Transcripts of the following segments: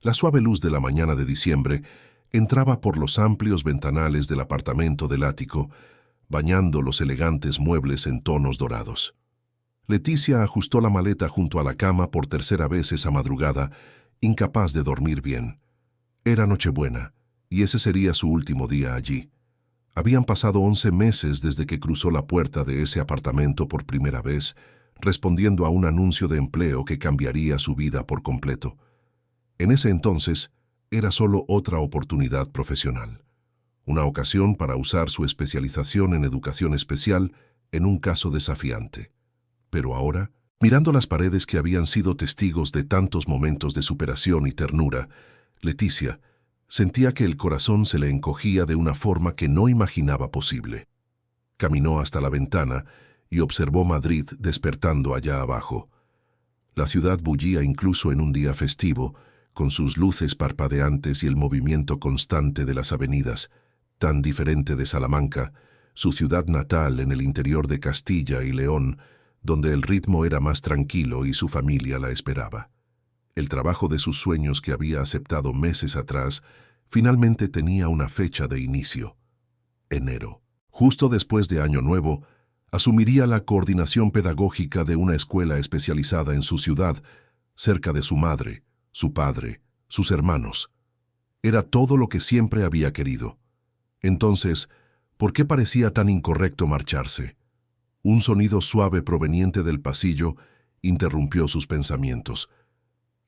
La suave luz de la mañana de diciembre entraba por los amplios ventanales del apartamento del ático, bañando los elegantes muebles en tonos dorados. Leticia ajustó la maleta junto a la cama por tercera vez esa madrugada, incapaz de dormir bien. Era Nochebuena, y ese sería su último día allí. Habían pasado 11 meses desde que cruzó la puerta de ese apartamento por primera vez, respondiendo a un anuncio de empleo que cambiaría su vida por completo. En ese entonces, era solo otra oportunidad profesional. Una ocasión para usar su especialización en educación especial en un caso desafiante. Pero ahora, mirando las paredes que habían sido testigos de tantos momentos de superación y ternura, Leticia sentía que el corazón se le encogía de una forma que no imaginaba posible. Caminó hasta la ventana y observó Madrid despertando allá abajo. La ciudad bullía incluso en un día festivo, con sus luces parpadeantes y el movimiento constante de las avenidas, tan diferente de Salamanca, su ciudad natal en el interior de Castilla y León, donde el ritmo era más tranquilo y su familia la esperaba. El trabajo de sus sueños que había aceptado meses atrás, finalmente tenía una fecha de inicio: enero. Justo después de Año Nuevo, asumiría la coordinación pedagógica de una escuela especializada en su ciudad, cerca de su madre, su padre, sus hermanos. Era todo lo que siempre había querido. Entonces, ¿por qué parecía tan incorrecto marcharse? Un sonido suave proveniente del pasillo interrumpió sus pensamientos.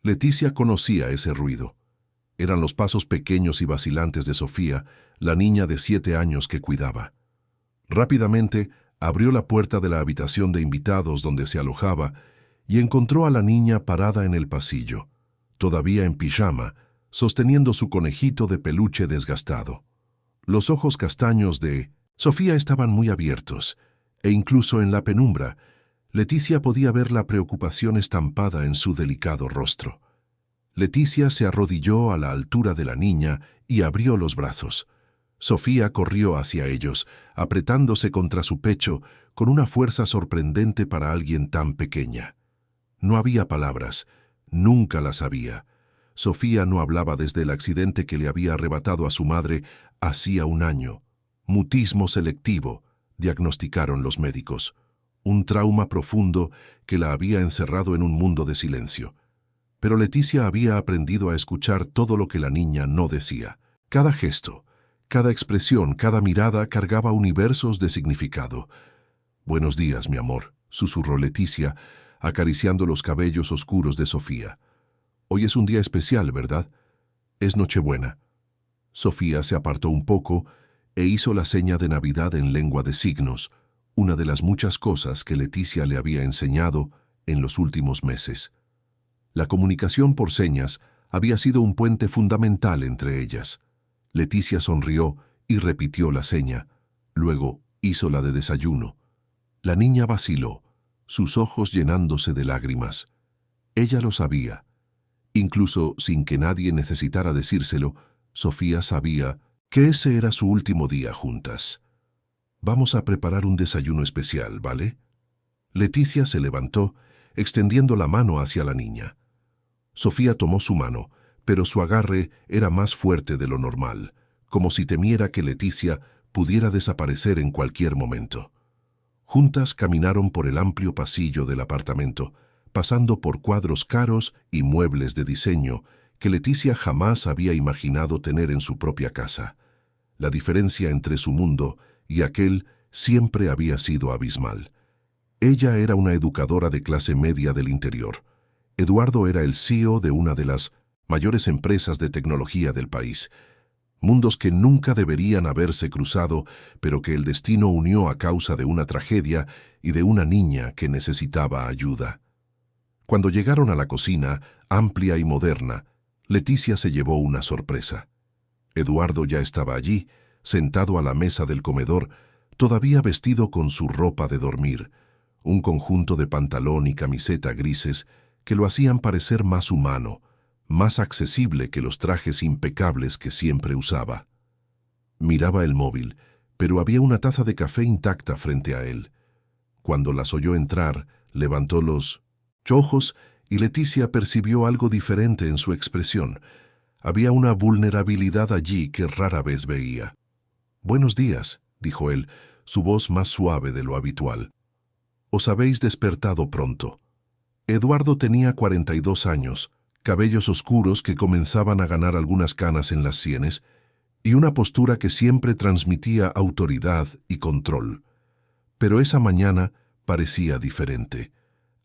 Leticia conocía ese ruido. Eran los pasos pequeños y vacilantes de Sofía, la niña de 7 años que cuidaba. Rápidamente abrió la puerta de la habitación de invitados donde se alojaba y encontró a la niña parada en el pasillo, todavía en pijama, sosteniendo su conejito de peluche desgastado. Los ojos castaños de Sofía estaban muy abiertos, e incluso en la penumbra, Leticia podía ver la preocupación estampada en su delicado rostro. Leticia se arrodilló a la altura de la niña y abrió los brazos. Sofía corrió hacia ellos, apretándose contra su pecho con una fuerza sorprendente para alguien tan pequeña. No había palabras, nunca las había. Sofía no hablaba desde el accidente que le había arrebatado a su madre hacía un año. Mutismo selectivo, diagnosticaron los médicos. Un trauma profundo que la había encerrado en un mundo de silencio. Pero Leticia había aprendido a escuchar todo lo que la niña no decía. Cada gesto, cada expresión, cada mirada cargaba universos de significado. «Buenos días, mi amor», susurró Leticia, acariciando los cabellos oscuros de Sofía. «Hoy es un día especial, ¿verdad? Es Nochebuena». Sofía se apartó un poco e hizo la seña de Navidad en lengua de signos, una de las muchas cosas que Leticia le había enseñado en los últimos meses. La comunicación por señas había sido un puente fundamental entre ellas. Leticia sonrió y repitió la seña. Luego hizo la de desayuno. La niña vaciló, sus ojos llenándose de lágrimas. Ella lo sabía. Incluso sin que nadie necesitara decírselo, Sofía sabía que ese era su último día juntas. «Vamos a preparar un desayuno especial, ¿vale?» Leticia se levantó, extendiendo la mano hacia la niña. Sofía tomó su mano, pero su agarre era más fuerte de lo normal, como si temiera que Leticia pudiera desaparecer en cualquier momento. Juntas caminaron por el amplio pasillo del apartamento, pasando por cuadros caros y muebles de diseño que Leticia jamás había imaginado tener en su propia casa. La diferencia entre su mundo y aquel siempre había sido abismal. Ella era una educadora de clase media del interior. Eduardo era el CEO de una de las mayores empresas de tecnología del país. Mundos que nunca deberían haberse cruzado, pero que el destino unió a causa de una tragedia y de una niña que necesitaba ayuda. Cuando llegaron a la cocina, amplia y moderna, Leticia se llevó una sorpresa. Eduardo ya estaba allí, sentado a la mesa del comedor, todavía vestido con su ropa de dormir, un conjunto de pantalón y camiseta grises que lo hacían parecer más humano, más accesible que los trajes impecables que siempre usaba. Miraba el móvil, pero había una taza de café intacta frente a él. Cuando las oyó entrar, levantó los ojos y Leticia percibió algo diferente en su expresión. Había una vulnerabilidad allí que rara vez veía. «Buenos días», dijo él, su voz más suave de lo habitual. «Os habéis despertado pronto». Eduardo tenía 42 años, cabellos oscuros que comenzaban a ganar algunas canas en las sienes y una postura que siempre transmitía autoridad y control. Pero esa mañana parecía diferente.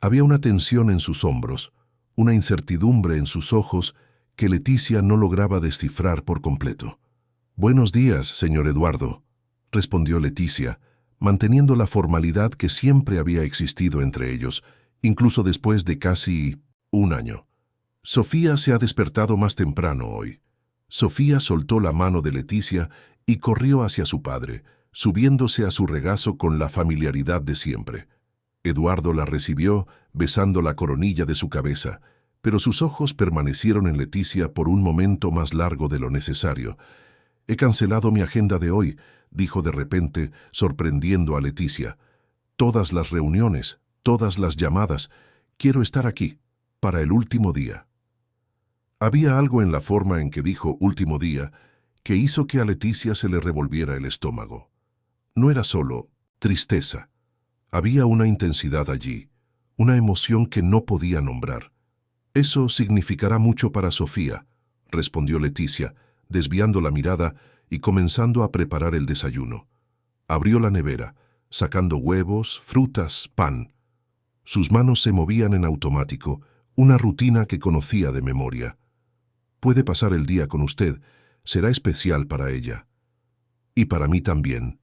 Había una tensión en sus hombros, una incertidumbre en sus ojos que Leticia no lograba descifrar por completo. «Buenos días, señor Eduardo», respondió Leticia, manteniendo la formalidad que siempre había existido entre ellos, incluso después de casi un año. «Sofía se ha despertado más temprano hoy». Sofía soltó la mano de Leticia y corrió hacia su padre, subiéndose a su regazo con la familiaridad de siempre. Eduardo la recibió, besando la coronilla de su cabeza, pero sus ojos permanecieron en Leticia por un momento más largo de lo necesario. «He cancelado mi agenda de hoy», dijo de repente, sorprendiendo a Leticia. «Todas las reuniones, todas las llamadas. Quiero estar aquí, para el último día». Había algo en la forma en que dijo «último día» que hizo que a Leticia se le revolviera el estómago. No era solo tristeza. Había una intensidad allí, una emoción que no podía nombrar. «Eso significará mucho para Sofía», respondió Leticia, desviando la mirada y comenzando a preparar el desayuno. Abrió la nevera, sacando huevos, frutas, pan. Sus manos se movían en automático, una rutina que conocía de memoria. «Puede pasar el día con usted, será especial para ella». «Y para mí también»,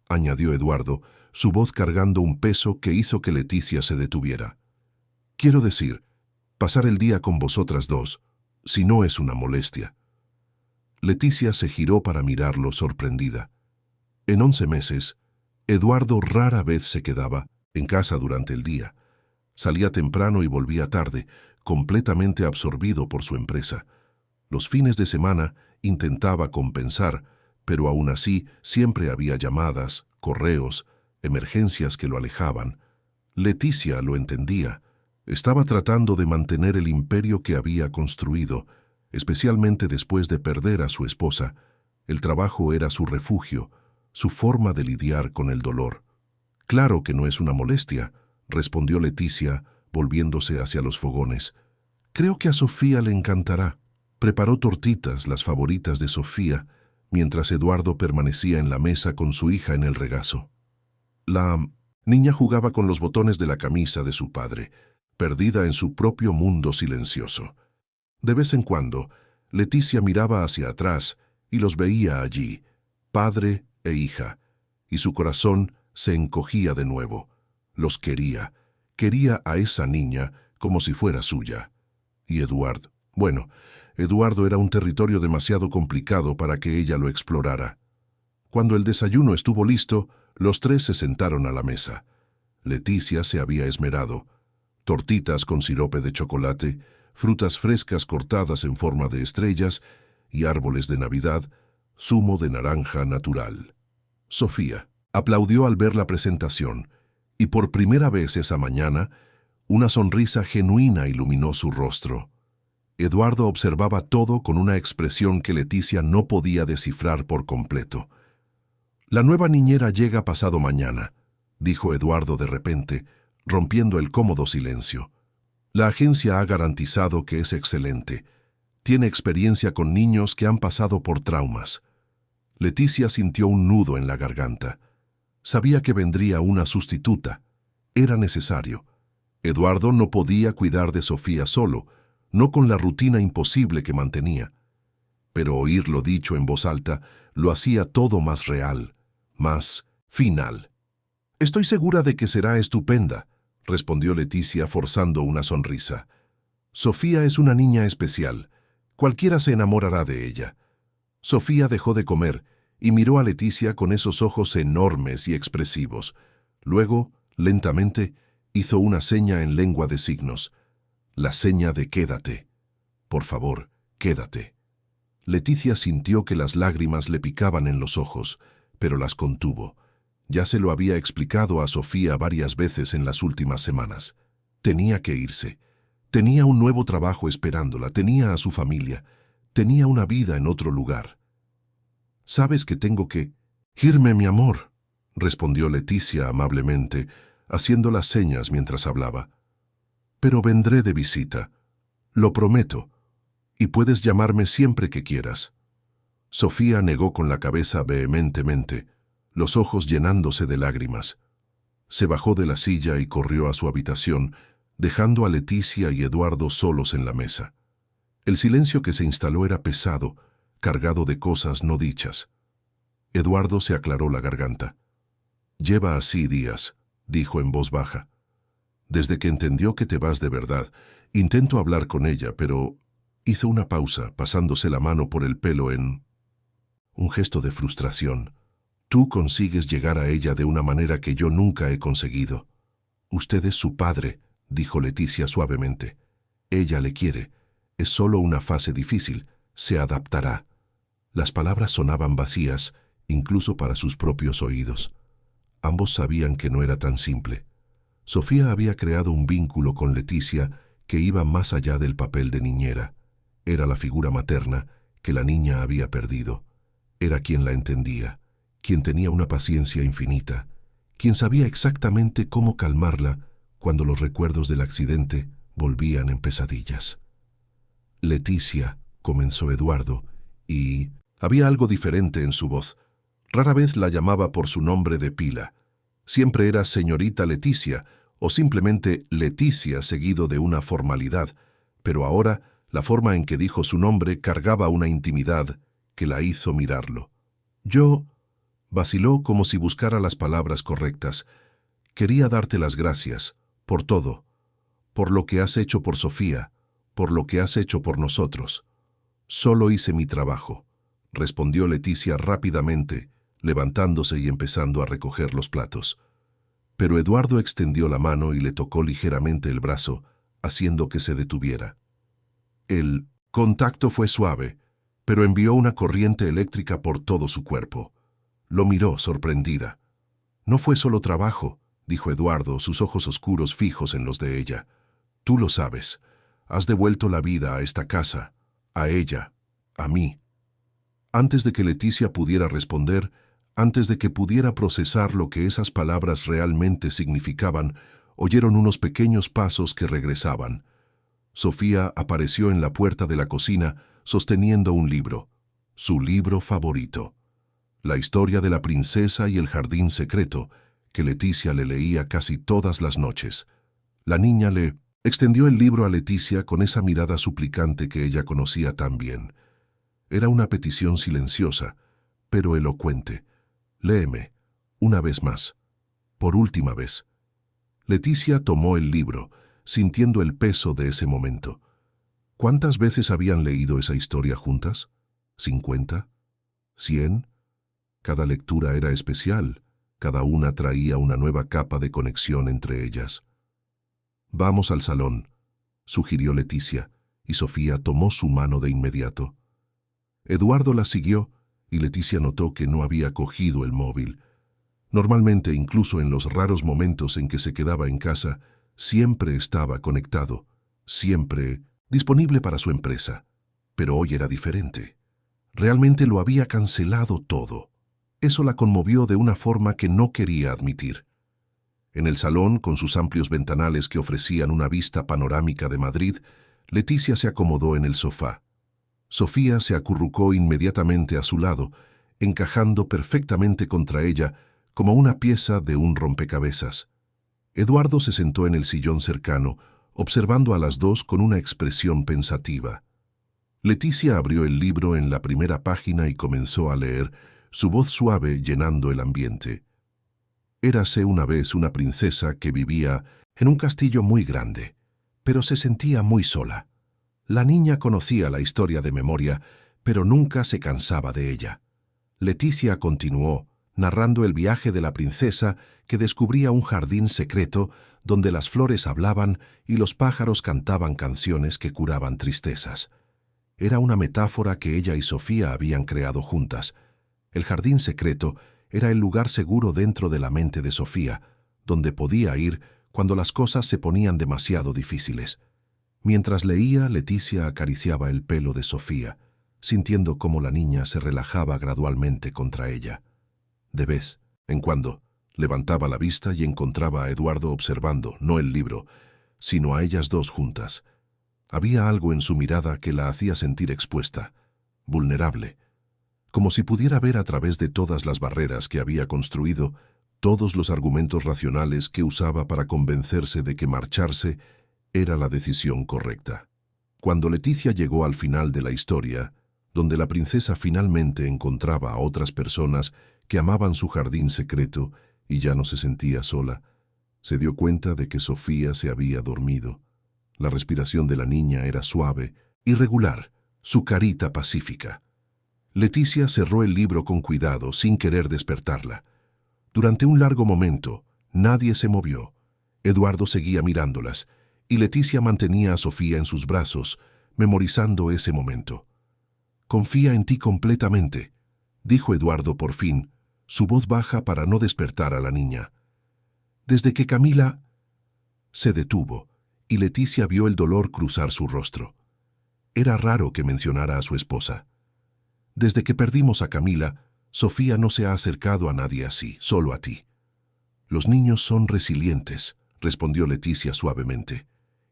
añadió Eduardo, su voz cargando un peso que hizo que Leticia se detuviera. «Quiero decir, pasar el día con vosotras dos, si no es una molestia». Leticia se giró para mirarlo sorprendida. En 11 meses, Eduardo rara vez se quedaba en casa durante el día. Salía temprano y volvía tarde, completamente absorbido por su empresa. Los fines de semana intentaba compensar, pero aún así siempre había llamadas, correos, emergencias que lo alejaban. Leticia lo entendía. Estaba tratando de mantener el imperio que había construido, especialmente después de perder a su esposa. El trabajo era su refugio, su forma de lidiar con el dolor. «Claro que no es una molestia», respondió Leticia, volviéndose hacia los fogones. «Creo que a Sofía le encantará». Preparó tortitas, las favoritas de Sofía, mientras Eduardo permanecía en la mesa con su hija en el regazo. La niña jugaba con los botones de la camisa de su padre, perdida en su propio mundo silencioso. De vez en cuando, Leticia miraba hacia atrás y los veía allí, padre e hija, y su corazón se encogía de nuevo. Los quería a esa niña como si fuera suya. Y Eduardo era un territorio demasiado complicado para que ella lo explorara. Cuando el desayuno estuvo listo, los tres se sentaron a la mesa. Leticia se había esmerado. Tortitas con sirope de chocolate, frutas frescas cortadas en forma de estrellas y árboles de Navidad, zumo de naranja natural. Sofía aplaudió al ver la presentación, y por primera vez esa mañana, una sonrisa genuina iluminó su rostro. Eduardo observaba todo con una expresión que Leticia no podía descifrar por completo. «La nueva niñera llega pasado mañana», dijo Eduardo de repente, rompiendo el cómodo silencio. «La agencia ha garantizado que es excelente. Tiene experiencia con niños que han pasado por traumas». Leticia sintió un nudo en la garganta. Sabía que vendría una sustituta. Era necesario. Eduardo no podía cuidar de Sofía solo, no con la rutina imposible que mantenía. Pero oírlo dicho en voz alta lo hacía todo más real, más final. «Estoy segura de que será estupenda», respondió Leticia forzando una sonrisa. «Sofía es una niña especial. Cualquiera se enamorará de ella». Sofía dejó de comer y miró a Leticia con esos ojos enormes y expresivos. Luego, lentamente, hizo una seña en lengua de signos. La seña de «quédate». «Por favor, quédate». Leticia sintió que las lágrimas le picaban en los ojos, pero las contuvo. Ya se lo había explicado a Sofía varias veces en las últimas semanas. Tenía que irse. Tenía un nuevo trabajo esperándola, tenía a su familia, tenía una vida en otro lugar. «Sabes que tengo que irme, mi amor», respondió Leticia amablemente, haciendo las señas mientras hablaba. «Pero vendré de visita, lo prometo, y puedes llamarme siempre que quieras». Sofía negó con la cabeza vehementemente, los ojos llenándose de lágrimas. Se bajó de la silla y corrió a su habitación, dejando a Leticia y Eduardo solos en la mesa. El silencio que se instaló era pesado, cargado de cosas no dichas. Eduardo se aclaró la garganta. «Lleva así días», dijo en voz baja. «Desde que entendió que te vas de verdad, intento hablar con ella, pero...» Hizo una pausa, pasándose la mano por el pelo en un gesto de frustración. «Tú consigues llegar a ella de una manera que yo nunca he conseguido. Usted es su padre», dijo Leticia suavemente. «Ella le quiere. Es solo una fase difícil. Se adaptará». Las palabras sonaban vacías, incluso para sus propios oídos. Ambos sabían que no era tan simple. Sofía había creado un vínculo con Leticia que iba más allá del papel de niñera. Era la figura materna que la niña había perdido. Era quien la entendía, quien tenía una paciencia infinita, quien sabía exactamente cómo calmarla cuando los recuerdos del accidente volvían en pesadillas. «Leticia», comenzó Eduardo, y había algo diferente en su voz. Rara vez la llamaba por su nombre de pila. Siempre era señorita Leticia o simplemente Leticia seguido de una formalidad, pero ahora la forma en que dijo su nombre cargaba una intimidad que la hizo mirarlo. «Yo...» vaciló como si buscara las palabras correctas. «Quería darte las gracias, por todo, por lo que has hecho por Sofía, por lo que has hecho por nosotros». «Solo hice mi trabajo», respondió Leticia rápidamente, levantándose y empezando a recoger los platos. Pero Eduardo extendió la mano y le tocó ligeramente el brazo, haciendo que se detuviera. El contacto fue suave, pero envió una corriente eléctrica por todo su cuerpo. Lo miró, sorprendida. «No fue solo trabajo», dijo Eduardo, sus ojos oscuros fijos en los de ella. «Tú lo sabes. Has devuelto la vida a esta casa, a ella, a mí». Antes de que Leticia pudiera responder, antes de que pudiera procesar lo que esas palabras realmente significaban, oyeron unos pequeños pasos que regresaban. Sofía apareció en la puerta de la cocina sosteniendo un libro, su libro favorito. La historia de la princesa y el jardín secreto, que Leticia le leía casi todas las noches. La niña le extendió el libro a Leticia con esa mirada suplicante que ella conocía tan bien. Era una petición silenciosa, pero elocuente. «Léeme, una vez más, por última vez». Leticia tomó el libro, sintiendo el peso de ese momento. ¿Cuántas veces habían leído esa historia juntas? ¿50? ¿100? Cada lectura era especial, cada una traía una nueva capa de conexión entre ellas. «Vamos al salón», sugirió Leticia, y Sofía tomó su mano de inmediato. Eduardo la siguió, y Leticia notó que no había cogido el móvil. Normalmente, incluso en los raros momentos en que se quedaba en casa, siempre estaba conectado, siempre disponible para su empresa. Pero hoy era diferente. Realmente lo había cancelado todo. Eso la conmovió de una forma que no quería admitir. En el salón, con sus amplios ventanales que ofrecían una vista panorámica de Madrid, Leticia se acomodó en el sofá. Sofía se acurrucó inmediatamente a su lado, encajando perfectamente contra ella como una pieza de un rompecabezas. Eduardo se sentó en el sillón cercano, observando a las dos con una expresión pensativa. Leticia abrió el libro en la primera página y comenzó a leer, su voz suave llenando el ambiente. Érase una vez una princesa que vivía en un castillo muy grande, pero se sentía muy sola. La niña conocía la historia de memoria, pero nunca se cansaba de ella. Leticia continuó, narrando el viaje de la princesa que descubría un jardín secreto donde las flores hablaban y los pájaros cantaban canciones que curaban tristezas. Era una metáfora que ella y Sofía habían creado juntas. El jardín secreto era el lugar seguro dentro de la mente de Sofía, donde podía ir cuando las cosas se ponían demasiado difíciles. Mientras leía, Leticia acariciaba el pelo de Sofía, sintiendo cómo la niña se relajaba gradualmente contra ella. De vez en cuando, levantaba la vista y encontraba a Eduardo observando, no el libro, sino a ellas dos juntas. Había algo en su mirada que la hacía sentir expuesta, vulnerable, como si pudiera ver a través de todas las barreras que había construido, todos los argumentos racionales que usaba para convencerse de que marcharse era la decisión correcta. Cuando Leticia llegó al final de la historia, donde la princesa finalmente encontraba a otras personas que amaban su jardín secreto y ya no se sentía sola, se dio cuenta de que Sofía se había dormido. La respiración de la niña era suave y regular, su carita pacífica. Leticia cerró el libro con cuidado, sin querer despertarla. Durante un largo momento, nadie se movió. Eduardo seguía mirándolas, y Leticia mantenía a Sofía en sus brazos, memorizando ese momento. «Confía en ti completamente», dijo Eduardo por fin, su voz baja para no despertar a la niña. Desde que Camila se detuvo, y Leticia vio el dolor cruzar su rostro. Era raro que mencionara a su esposa. Desde que perdimos a Camila, Sofía no se ha acercado a nadie así, solo a ti. Los niños son resilientes, respondió Leticia suavemente.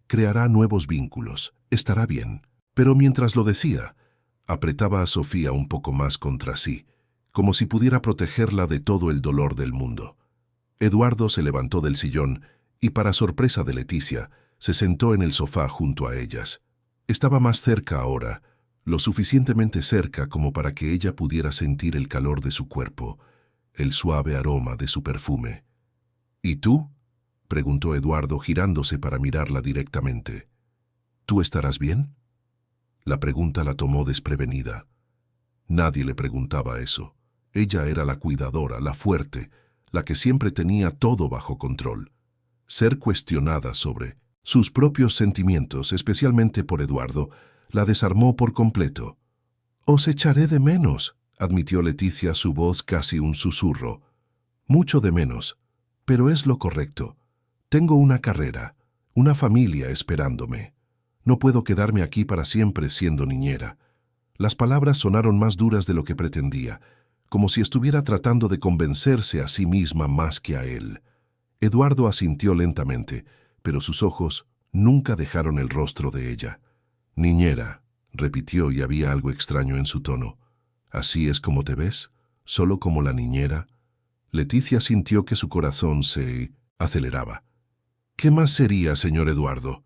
Creará nuevos vínculos, estará bien. Pero mientras lo decía, apretaba a Sofía un poco más contra sí, como si pudiera protegerla de todo el dolor del mundo. Eduardo se levantó del sillón y, para sorpresa de Leticia, se sentó en el sofá junto a ellas. Estaba más cerca ahora, lo suficientemente cerca como para que ella pudiera sentir el calor de su cuerpo, el suave aroma de su perfume. «¿Y tú?», preguntó Eduardo girándose para mirarla directamente. «¿Tú estarás bien?». La pregunta la tomó desprevenida. Nadie le preguntaba eso. Ella era la cuidadora, la fuerte, la que siempre tenía todo bajo control. Ser cuestionada sobre sus propios sentimientos, especialmente por Eduardo, la desarmó por completo. «Os echaré de menos», admitió Leticia, su voz casi un susurro. «Mucho de menos, pero es lo correcto. Tengo una carrera, una familia esperándome. No puedo quedarme aquí para siempre siendo niñera». Las palabras sonaron más duras de lo que pretendía, como si estuviera tratando de convencerse a sí misma más que a él. Eduardo asintió lentamente, pero sus ojos nunca dejaron el rostro de ella. «Niñera», repitió, y había algo extraño en su tono. «¿Así es como te ves? ¿Solo como la niñera?». Leticia sintió que su corazón se aceleraba. «¿Qué más sería, señor Eduardo?».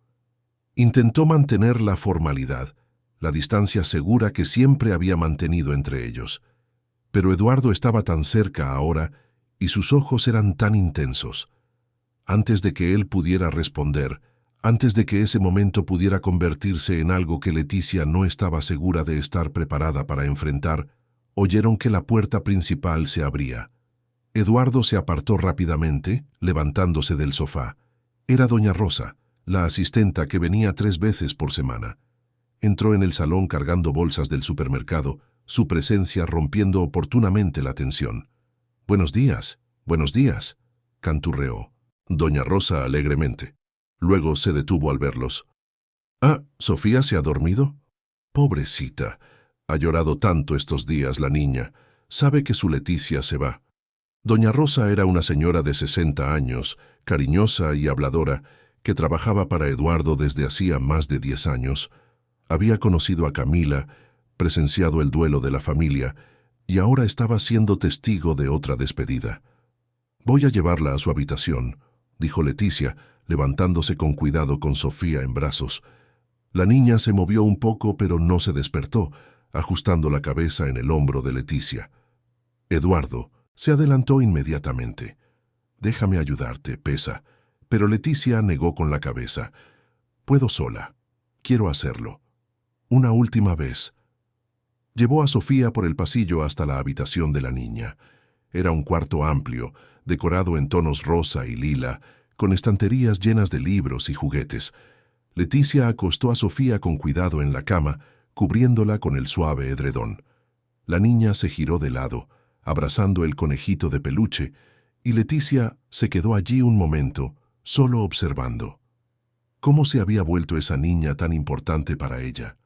Intentó mantener la formalidad, la distancia segura que siempre había mantenido entre ellos. Pero Eduardo estaba tan cerca ahora y sus ojos eran tan intensos. Antes de que él pudiera responder, antes de que ese momento pudiera convertirse en algo que Leticia no estaba segura de estar preparada para enfrentar, oyeron que la puerta principal se abría. Eduardo se apartó rápidamente, levantándose del sofá. Era doña Rosa, la asistenta que venía 3 veces por semana. Entró en el salón cargando bolsas del supermercado, su presencia rompiendo oportunamente la tensión. «Buenos días, canturreó doña Rosa alegremente. Luego se detuvo al verlos. «Ah, ¿Sofía se ha dormido?». «Pobrecita, ha llorado tanto estos días la niña. Sabe que su Leticia se va». Doña Rosa era una señora de 60 años, cariñosa y habladora, que trabajaba para Eduardo desde hacía más de 10 años. Había conocido a Camila, presenciado el duelo de la familia, y ahora estaba siendo testigo de otra despedida. «Voy a llevarla a su habitación», dijo Leticia, levantándose con cuidado con Sofía en brazos. La niña se movió un poco, pero no se despertó, ajustando la cabeza en el hombro de Leticia. Eduardo se adelantó inmediatamente. «Déjame ayudarte, pesa». Pero Leticia negó con la cabeza. «Puedo sola. Quiero hacerlo. Una última vez». Llevó a Sofía por el pasillo hasta la habitación de la niña. Era un cuarto amplio, decorado en tonos rosa y lila, con estanterías llenas de libros y juguetes. Leticia acostó a Sofía con cuidado en la cama, cubriéndola con el suave edredón. La niña se giró de lado, abrazando el conejito de peluche, y Leticia se quedó allí un momento, solo observando. ¿Cómo se había vuelto esa niña tan importante para ella?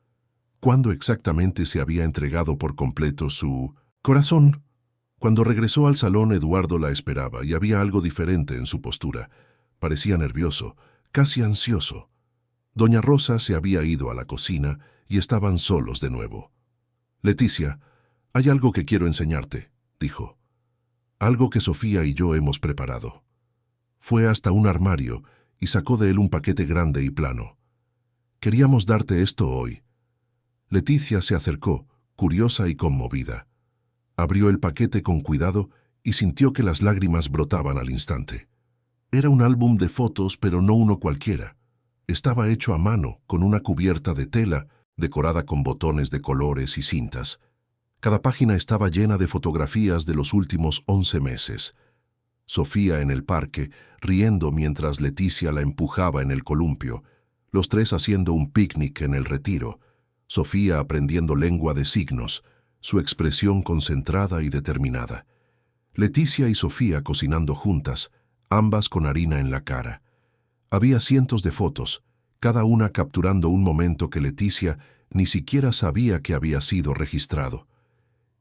¿Cuándo exactamente se había entregado por completo su corazón? Cuando regresó al salón, Eduardo la esperaba y había algo diferente en su postura. Parecía nervioso, casi ansioso. Doña Rosa se había ido a la cocina y estaban solos de nuevo. «Leticia, hay algo que quiero enseñarte», dijo. «Algo que Sofía y yo hemos preparado». Fue hasta un armario y sacó de él un paquete grande y plano. «Queríamos darte esto hoy». Leticia se acercó, curiosa y conmovida. Abrió el paquete con cuidado y sintió que las lágrimas brotaban al instante. Era un álbum de fotos, pero no uno cualquiera. Estaba hecho a mano, con una cubierta de tela, decorada con botones de colores y cintas. Cada página estaba llena de fotografías de los últimos 11 meses. Sofía en el parque, riendo mientras Leticia la empujaba en el columpio, los tres haciendo un picnic en el retiro, Sofía aprendiendo lengua de signos, su expresión concentrada y determinada. Leticia y Sofía cocinando juntas, ambas con harina en la cara. Había cientos de fotos, cada una capturando un momento que Leticia ni siquiera sabía que había sido registrado.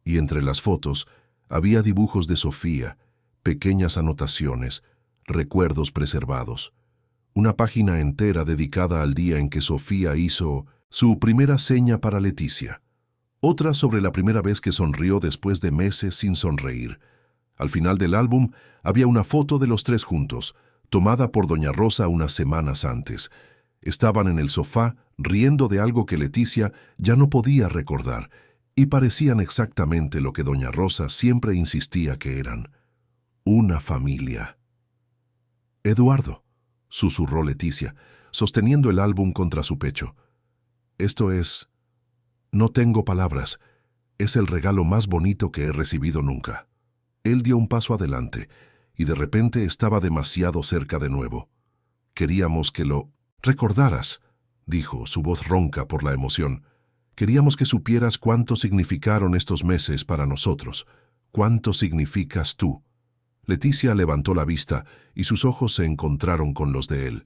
Y entre las fotos había dibujos de Sofía, pequeñas anotaciones, recuerdos preservados. Una página entera dedicada al día en que Sofía hizo su primera seña para Leticia. Otra sobre la primera vez que sonrió después de meses sin sonreír. Al final del álbum había una foto de los tres juntos, tomada por doña Rosa unas semanas antes. Estaban en el sofá, riendo de algo que Leticia ya no podía recordar, y parecían exactamente lo que doña Rosa siempre insistía que eran: una familia. «Eduardo», susurró Leticia, sosteniendo el álbum contra su pecho. «Esto es... no tengo palabras. Es el regalo más bonito que he recibido nunca». Él dio un paso adelante, y de repente estaba demasiado cerca de nuevo. «Queríamos que lo recordaras», dijo, su voz ronca por la emoción. «Queríamos que supieras cuánto significaron estos meses para nosotros, cuánto significas tú». Leticia levantó la vista y sus ojos se encontraron con los de él.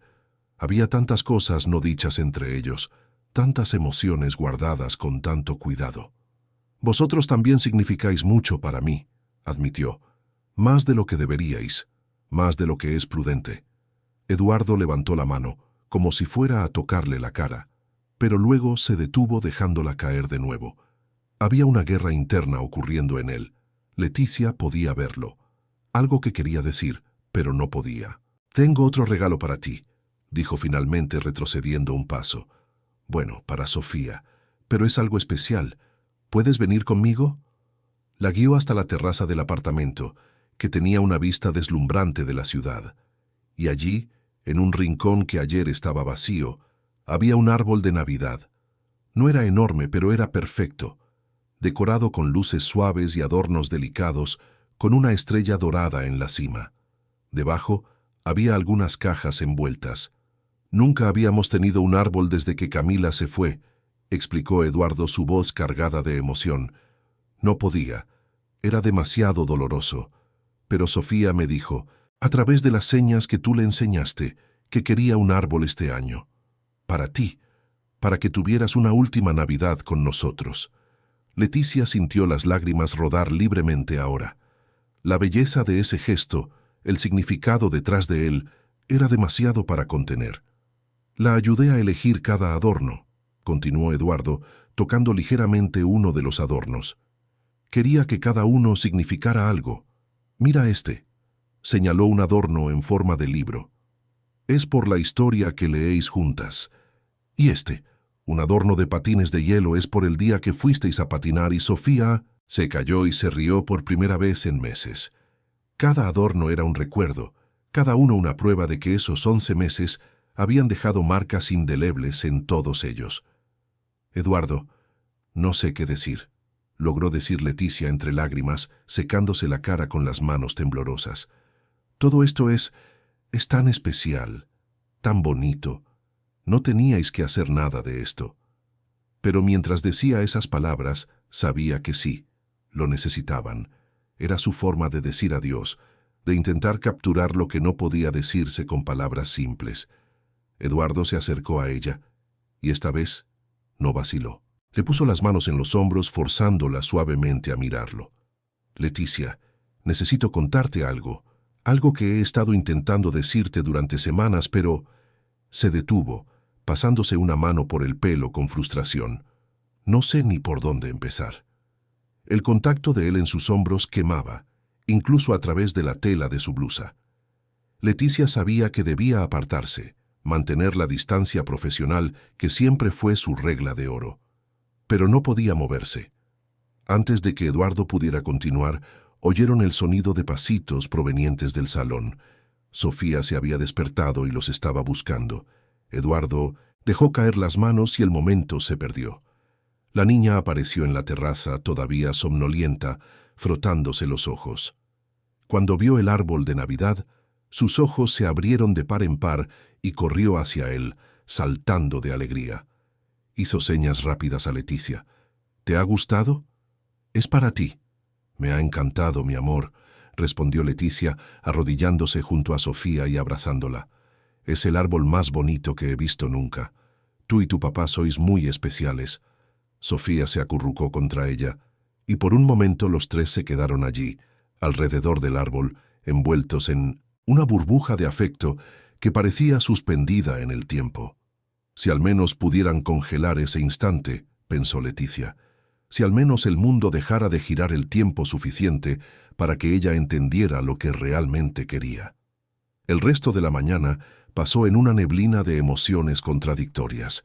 Había tantas cosas no dichas entre ellos, tantas emociones guardadas con tanto cuidado. «Vosotros también significáis mucho para mí», admitió. «Más de lo que deberíais, más de lo que es prudente». Eduardo levantó la mano, como si fuera a tocarle la cara, pero luego se detuvo dejándola caer de nuevo. Había una guerra interna ocurriendo en él. Leticia podía verlo. Algo que quería decir, pero no podía. «Tengo otro regalo para ti», dijo finalmente retrocediendo un paso. «Bueno, para Sofía, pero es algo especial. ¿Puedes venir conmigo?» La guió hasta la terraza del apartamento, que tenía una vista deslumbrante de la ciudad. Y allí, en un rincón que ayer estaba vacío, había un árbol de Navidad. No era enorme, pero era perfecto, decorado con luces suaves y adornos delicados, con una estrella dorada en la cima. Debajo había algunas cajas envueltas. «Nunca habíamos tenido un árbol desde que Camila se fue», explicó Eduardo, su voz cargada de emoción. «No podía. Era demasiado doloroso. Pero Sofía me dijo, a través de las señas que tú le enseñaste, que quería un árbol este año. Para ti, para que tuvieras una última Navidad con nosotros». Leticia sintió las lágrimas rodar libremente ahora. La belleza de ese gesto, el significado detrás de él, era demasiado para contener. «La ayudé a elegir cada adorno», continuó Eduardo, tocando ligeramente uno de los adornos. «Quería que cada uno significara algo. Mira este», señaló un adorno en forma de libro. «Es por la historia que leéis juntas. Y este, un adorno de patines de hielo, es por el día que fuisteis a patinar y Sofía...» Se calló y se rió por primera vez en meses. Cada adorno era un recuerdo, cada uno una prueba de que esos 11 meses habían dejado marcas indelebles en todos ellos. «Eduardo, no sé qué decir», logró decir Leticia entre lágrimas, secándose la cara con las manos temblorosas. «Todo esto es tan especial, tan bonito. No teníais que hacer nada de esto». Pero mientras decía esas palabras, sabía que sí, lo necesitaban. Era su forma de decir adiós, de intentar capturar lo que no podía decirse con palabras simples. Eduardo se acercó a ella, y esta vez no vaciló. Le puso las manos en los hombros, forzándola suavemente a mirarlo. Leticia, necesito contarte algo que he estado intentando decirte durante semanas, pero... Se detuvo, pasándose una mano por el pelo con frustración. No sé ni por dónde empezar. El contacto de él en sus hombros quemaba, incluso a través de la tela de su blusa. Leticia sabía que debía apartarse, mantener la distancia profesional que siempre fue su regla de oro. Pero no podía moverse. Antes de que Eduardo pudiera continuar, oyeron el sonido de pasitos provenientes del salón. Sofía se había despertado y los estaba buscando. Eduardo dejó caer las manos y el momento se perdió. La niña apareció en la terraza, todavía somnolienta, frotándose los ojos. Cuando vio el árbol de Navidad, sus ojos se abrieron de par en par y corrió hacia él, saltando de alegría. Hizo señas rápidas a Leticia. ¿Te ha gustado? Es para ti. Me ha encantado, mi amor, respondió Leticia, arrodillándose junto a Sofía y abrazándola. Es el árbol más bonito que he visto nunca. Tú y tu papá sois muy especiales. Sofía se acurrucó contra ella, y por un momento los tres se quedaron allí, alrededor del árbol, envueltos en una burbuja de afecto que parecía suspendida en el tiempo. Si al menos pudieran congelar ese instante, pensó Leticia. Si al menos el mundo dejara de girar el tiempo suficiente para que ella entendiera lo que realmente quería. El resto de la mañana pasó en una neblina de emociones contradictorias.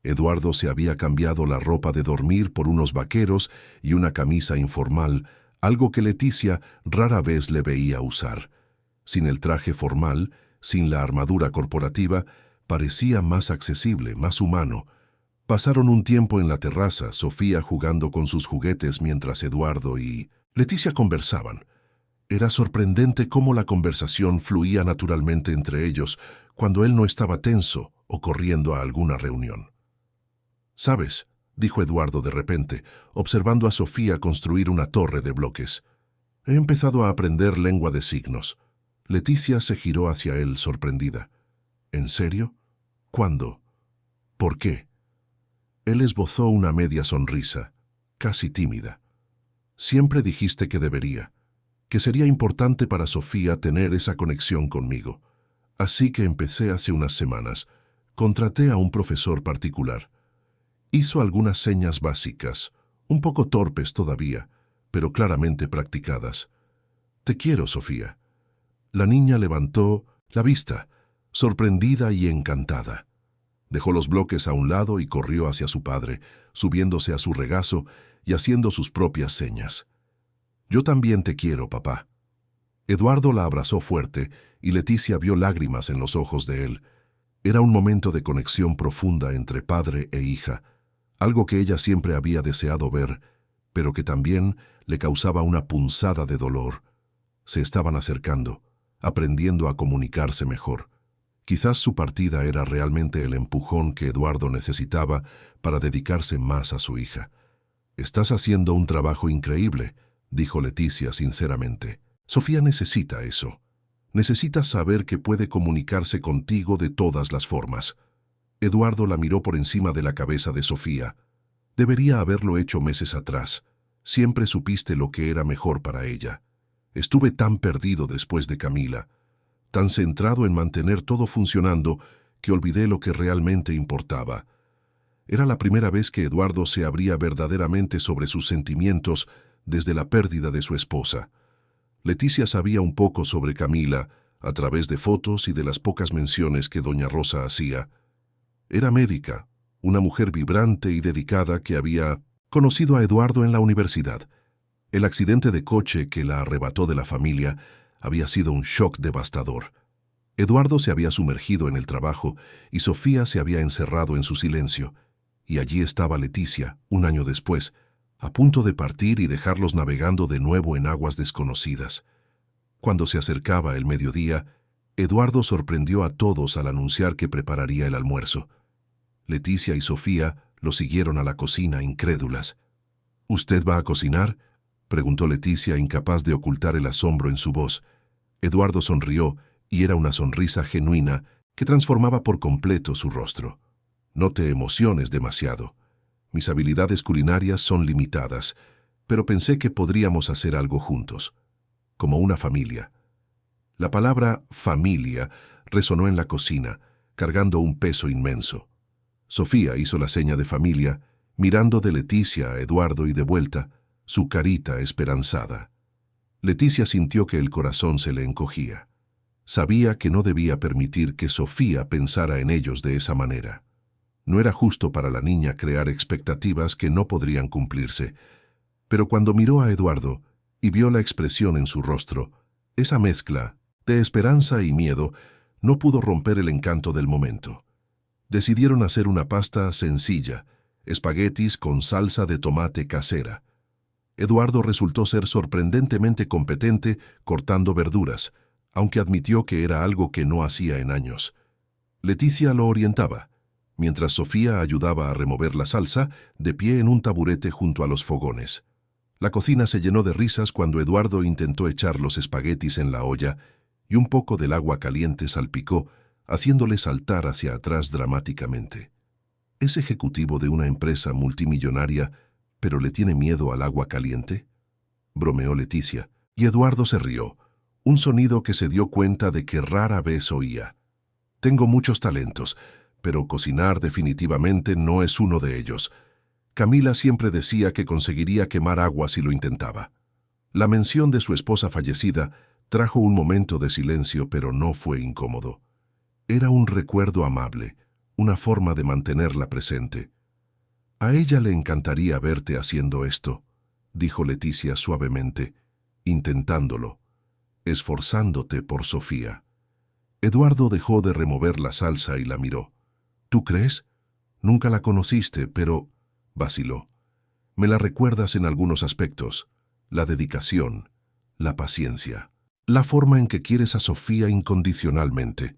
Eduardo se había cambiado la ropa de dormir por unos vaqueros y una camisa informal, algo que Leticia rara vez le veía usar. Sin el traje formal, sin la armadura corporativa, parecía más accesible, más humano. Pasaron un tiempo en la terraza, Sofía jugando con sus juguetes mientras Eduardo y Leticia conversaban. Era sorprendente cómo la conversación fluía naturalmente entre ellos cuando él no estaba tenso o corriendo a alguna reunión. «¿Sabes?», dijo Eduardo de repente, observando a Sofía construir una torre de bloques. «He empezado a aprender lengua de signos». Leticia se giró hacia él, sorprendida. «¿En serio? ¿Cuándo? ¿Por qué?». Él esbozó una media sonrisa, casi tímida. «Siempre dijiste que debería, que sería importante para Sofía tener esa conexión conmigo. Así que empecé hace unas semanas. Contraté a un profesor particular. Hizo algunas señas básicas, un poco torpes todavía, pero claramente practicadas. Te quiero, Sofía». La niña levantó la vista, sorprendida y encantada. Dejó los bloques a un lado y corrió hacia su padre, subiéndose a su regazo y haciendo sus propias señas. «Yo también te quiero, papá». Eduardo la abrazó fuerte y Leticia vio lágrimas en los ojos de él. Era un momento de conexión profunda entre padre e hija, algo que ella siempre había deseado ver, pero que también le causaba una punzada de dolor. Se estaban acercando, aprendiendo a comunicarse mejor. Quizás su partida era realmente el empujón que Eduardo necesitaba para dedicarse más a su hija. «Estás haciendo un trabajo increíble», dijo Leticia sinceramente. «Sofía necesita eso. Necesita saber que puede comunicarse contigo de todas las formas». Eduardo la miró por encima de la cabeza de Sofía. «Debería haberlo hecho meses atrás. Siempre supiste lo que era mejor para ella. Estuve tan perdido después de Camila, tan centrado en mantener todo funcionando, que olvidé lo que realmente importaba». Era la primera vez que Eduardo se abría verdaderamente sobre sus sentimientos desde la pérdida de su esposa. Leticia sabía un poco sobre Camila, a través de fotos y de las pocas menciones que doña Rosa hacía. Era médica, una mujer vibrante y dedicada que había conocido a Eduardo en la universidad. El accidente de coche que la arrebató de la familia había sido un shock devastador. Eduardo se había sumergido en el trabajo y Sofía se había encerrado en su silencio. Y allí estaba Leticia, un año después, a punto de partir y dejarlos navegando de nuevo en aguas desconocidas. Cuando se acercaba el mediodía, Eduardo sorprendió a todos al anunciar que prepararía el almuerzo. Leticia y Sofía lo siguieron a la cocina, incrédulas. «¿Usted va a cocinar?», preguntó Leticia, incapaz de ocultar el asombro en su voz. Eduardo sonrió, y era una sonrisa genuina que transformaba por completo su rostro. No te emociones demasiado. Mis habilidades culinarias son limitadas, pero pensé que podríamos hacer algo juntos, como una familia. La palabra familia resonó en la cocina, cargando un peso inmenso. Sofía hizo la seña de familia, mirando de Leticia a Eduardo y de vuelta, su carita esperanzada. Leticia sintió que el corazón se le encogía. Sabía que no debía permitir que Sofía pensara en ellos de esa manera. No era justo para la niña crear expectativas que no podrían cumplirse, pero cuando miró a Eduardo y vio la expresión en su rostro, esa mezcla de esperanza y miedo no pudo romper el encanto del momento. Decidieron hacer una pasta sencilla, espaguetis con salsa de tomate casera. Eduardo resultó ser sorprendentemente competente cortando verduras, aunque admitió que era algo que no hacía en años. Leticia lo orientaba, mientras Sofía ayudaba a remover la salsa de pie en un taburete junto a los fogones. La cocina se llenó de risas cuando Eduardo intentó echar los espaguetis en la olla y un poco del agua caliente salpicó, haciéndole saltar hacia atrás dramáticamente. ¿Es ejecutivo de una empresa multimillonaria, pero le tiene miedo al agua caliente?, bromeó Leticia, y Eduardo se rió, un sonido que se dio cuenta de que rara vez oía. Tengo muchos talentos, pero cocinar definitivamente no es uno de ellos. Camila siempre decía que conseguiría quemar agua si lo intentaba. La mención de su esposa fallecida trajo un momento de silencio, pero no fue incómodo. Era un recuerdo amable, una forma de mantenerla presente. A ella le encantaría verte haciendo esto, dijo Leticia suavemente, intentándolo, esforzándote por Sofía. Eduardo dejó de remover la salsa y la miró. ¿Tú crees? Nunca la conociste, pero... vaciló. Me la recuerdas en algunos aspectos. La dedicación, la paciencia, la forma en que quieres a Sofía incondicionalmente.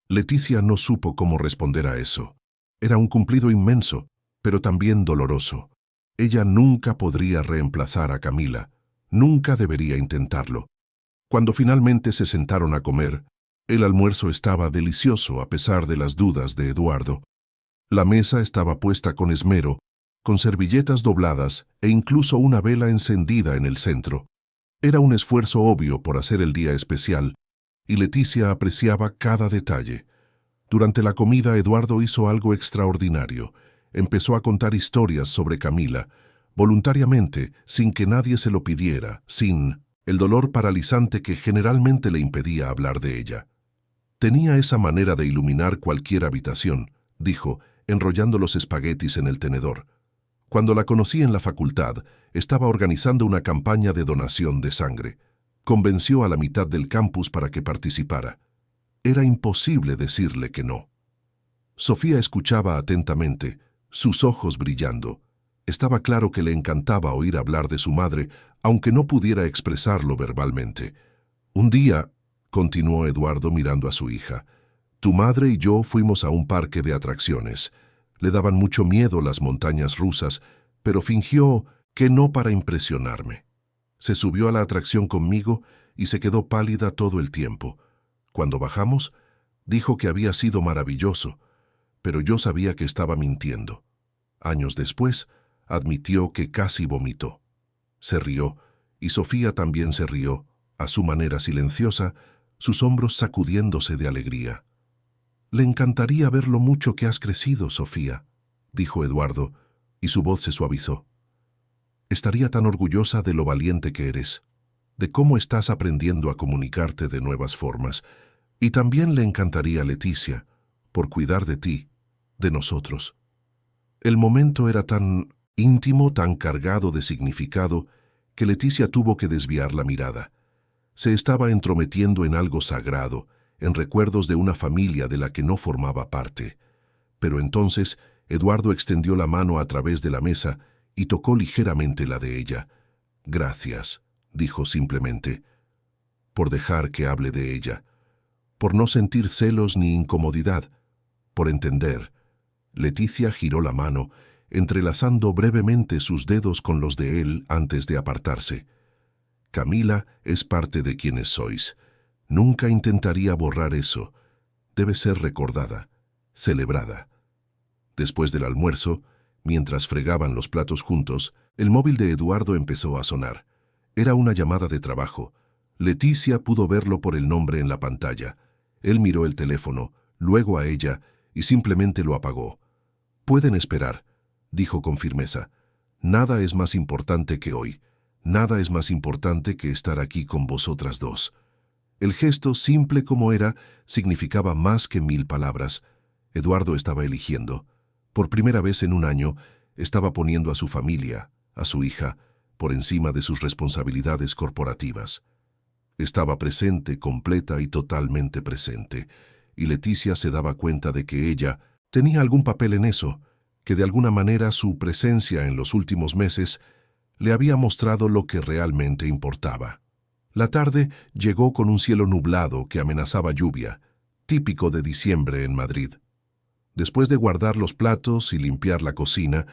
Leticia no supo cómo responder a eso. Era un cumplido inmenso, pero también doloroso. Ella nunca podría reemplazar a Camila. Nunca debería intentarlo. Cuando finalmente se sentaron a comer, el almuerzo estaba delicioso a pesar de las dudas de Eduardo. La mesa estaba puesta con esmero, con servilletas dobladas e incluso una vela encendida en el centro. Era un esfuerzo obvio por hacer el día especial, y Leticia apreciaba cada detalle. Durante la comida, Eduardo hizo algo extraordinario. Empezó a contar historias sobre Camila, voluntariamente, sin que nadie se lo pidiera, sin el dolor paralizante que generalmente le impedía hablar de ella. Tenía esa manera de iluminar cualquier habitación, dijo, enrollando los espaguetis en el tenedor. Cuando la conocí en la facultad, estaba organizando una campaña de donación de sangre. Convenció a la mitad del campus para que participara. Era imposible decirle que no. Sofía escuchaba atentamente, sus ojos brillando. Estaba claro que le encantaba oír hablar de su madre, aunque no pudiera expresarlo verbalmente. Un día, continuó Eduardo mirando a su hija, tu madre y yo fuimos a un parque de atracciones. Le daban mucho miedo las montañas rusas, pero fingió que no para impresionarme. Se subió a la atracción conmigo y se quedó pálida todo el tiempo. Cuando bajamos, dijo que había sido maravilloso, pero yo sabía que estaba mintiendo. Años después, admitió que casi vomitó. Se rió, y Sofía también se rió, a su manera silenciosa, sus hombros sacudiéndose de alegría. Le encantaría ver lo mucho que has crecido, Sofía, dijo Eduardo, y su voz se suavizó. Estaría tan orgullosa de lo valiente que eres, de cómo estás aprendiendo a comunicarte de nuevas formas, y también le encantaría a Leticia, por cuidar de ti, de nosotros. El momento era tan íntimo, tan cargado de significado, que Leticia tuvo que desviar la mirada. Se estaba entrometiendo en algo sagrado, en recuerdos de una familia de la que no formaba parte. Pero entonces Eduardo extendió la mano a través de la mesa y tocó ligeramente la de ella. Gracias, dijo simplemente, por dejar que hable de ella, por no sentir celos ni incomodidad, por entender. Leticia giró la mano, entrelazando brevemente sus dedos con los de él antes de apartarse. Camila es parte de quienes sois. Nunca intentaría borrar eso, debe ser recordada, celebrada. Después del almuerzo, mientras fregaban los platos juntos, el móvil de Eduardo empezó a sonar. Era una llamada de trabajo. Leticia pudo verlo por el nombre en la pantalla. Él miró el teléfono, luego a ella, y simplemente lo apagó. «Pueden esperar», dijo con firmeza. «Nada es más importante que hoy. Nada es más importante que estar aquí con vosotras dos». El gesto, simple como era, significaba más que 1000 palabras. Eduardo estaba eligiendo. Por primera vez en un año, estaba poniendo a su familia, a su hija, por encima de sus responsabilidades corporativas. Estaba presente, completa y totalmente presente, y Leticia se daba cuenta de que ella tenía algún papel en eso, que de alguna manera su presencia en los últimos meses le había mostrado lo que realmente importaba. La tarde llegó con un cielo nublado que amenazaba lluvia, típico de diciembre en Madrid. Después de guardar los platos y limpiar la cocina,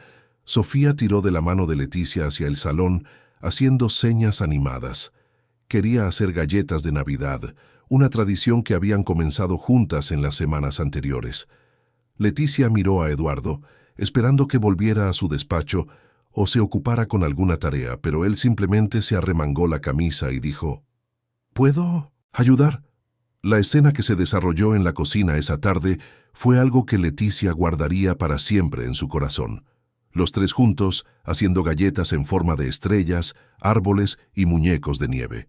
Sofía tiró de la mano de Leticia hacia el salón, haciendo señas animadas. Quería hacer galletas de Navidad, una tradición que habían comenzado juntas en las semanas anteriores. Leticia miró a Eduardo, esperando que volviera a su despacho o se ocupara con alguna tarea, pero él simplemente se arremangó la camisa y dijo: «¿Puedo ayudar?». La escena que se desarrolló en la cocina esa tarde fue algo que Leticia guardaría para siempre en su corazón. Los tres juntos, haciendo galletas en forma de estrellas, árboles y muñecos de nieve.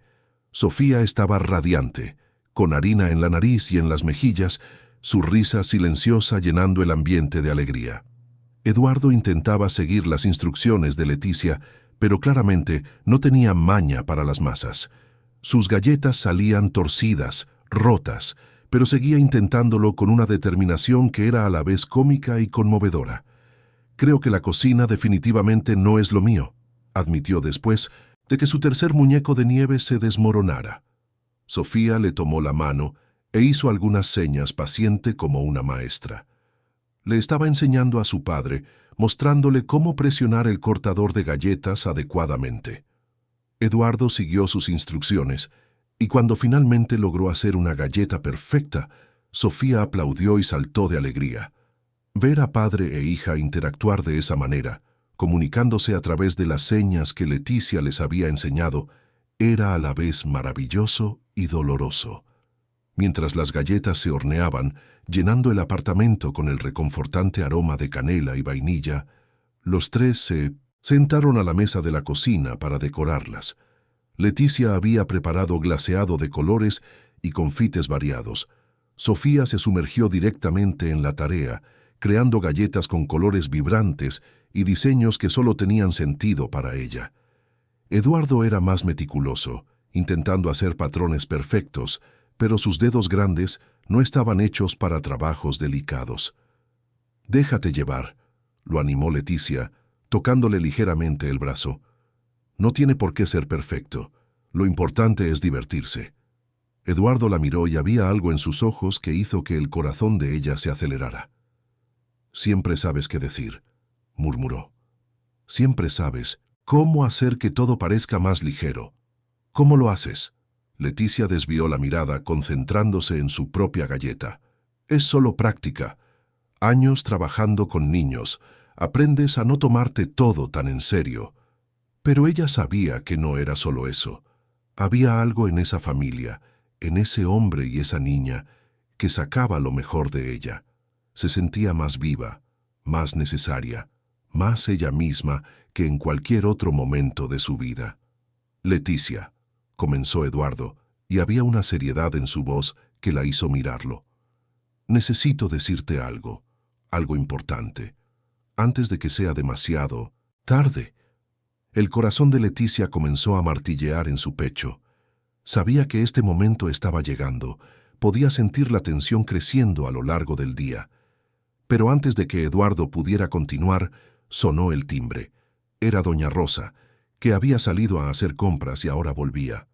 Sofía estaba radiante, con harina en la nariz y en las mejillas, su risa silenciosa llenando el ambiente de alegría. Eduardo intentaba seguir las instrucciones de Leticia, pero claramente no tenía maña para las masas. Sus galletas salían torcidas, rotas, pero seguía intentándolo con una determinación que era a la vez cómica y conmovedora. «Creo que la cocina definitivamente no es lo mío», admitió después de que su tercer muñeco de nieve se desmoronara. Sofía le tomó la mano e hizo algunas señas paciente como una maestra. Le estaba enseñando a su padre, mostrándole cómo presionar el cortador de galletas adecuadamente. Eduardo siguió sus instrucciones, y cuando finalmente logró hacer una galleta perfecta, Sofía aplaudió y saltó de alegría. Ver a padre e hija interactuar de esa manera, comunicándose a través de las señas que Leticia les había enseñado, era a la vez maravilloso y doloroso. Mientras las galletas se horneaban, llenando el apartamento con el reconfortante aroma de canela y vainilla, los tres se sentaron a la mesa de la cocina para decorarlas. Leticia había preparado glaseado de colores y confites variados. Sofía se sumergió directamente en la tarea, creando galletas con colores vibrantes y diseños que solo tenían sentido para ella. Eduardo era más meticuloso, intentando hacer patrones perfectos, pero sus dedos grandes no estaban hechos para trabajos delicados. «Déjate llevar», lo animó Leticia, tocándole ligeramente el brazo. «No tiene por qué ser perfecto. Lo importante es divertirse». Eduardo la miró y había algo en sus ojos que hizo que el corazón de ella se acelerara. «Siempre sabes qué decir», murmuró. «Siempre sabes cómo hacer que todo parezca más ligero. ¿Cómo lo haces?». Leticia desvió la mirada, concentrándose en su propia galleta. «Es solo práctica. Años trabajando con niños. Aprendes a no tomarte todo tan en serio». Pero ella sabía que no era solo eso. Había algo en esa familia, en ese hombre y esa niña, que sacaba lo mejor de ella. Se sentía más viva, más necesaria, más ella misma que en cualquier otro momento de su vida. «Leticia», comenzó Eduardo, y había una seriedad en su voz que la hizo mirarlo. «Necesito decirte algo importante, antes de que sea demasiado tarde». El corazón de Leticia comenzó a martillear en su pecho. Sabía que este momento estaba llegando, podía sentir la tensión creciendo a lo largo del día. Pero antes de que Eduardo pudiera continuar, sonó el timbre. Era doña Rosa, que había salido a hacer compras y ahora volvía.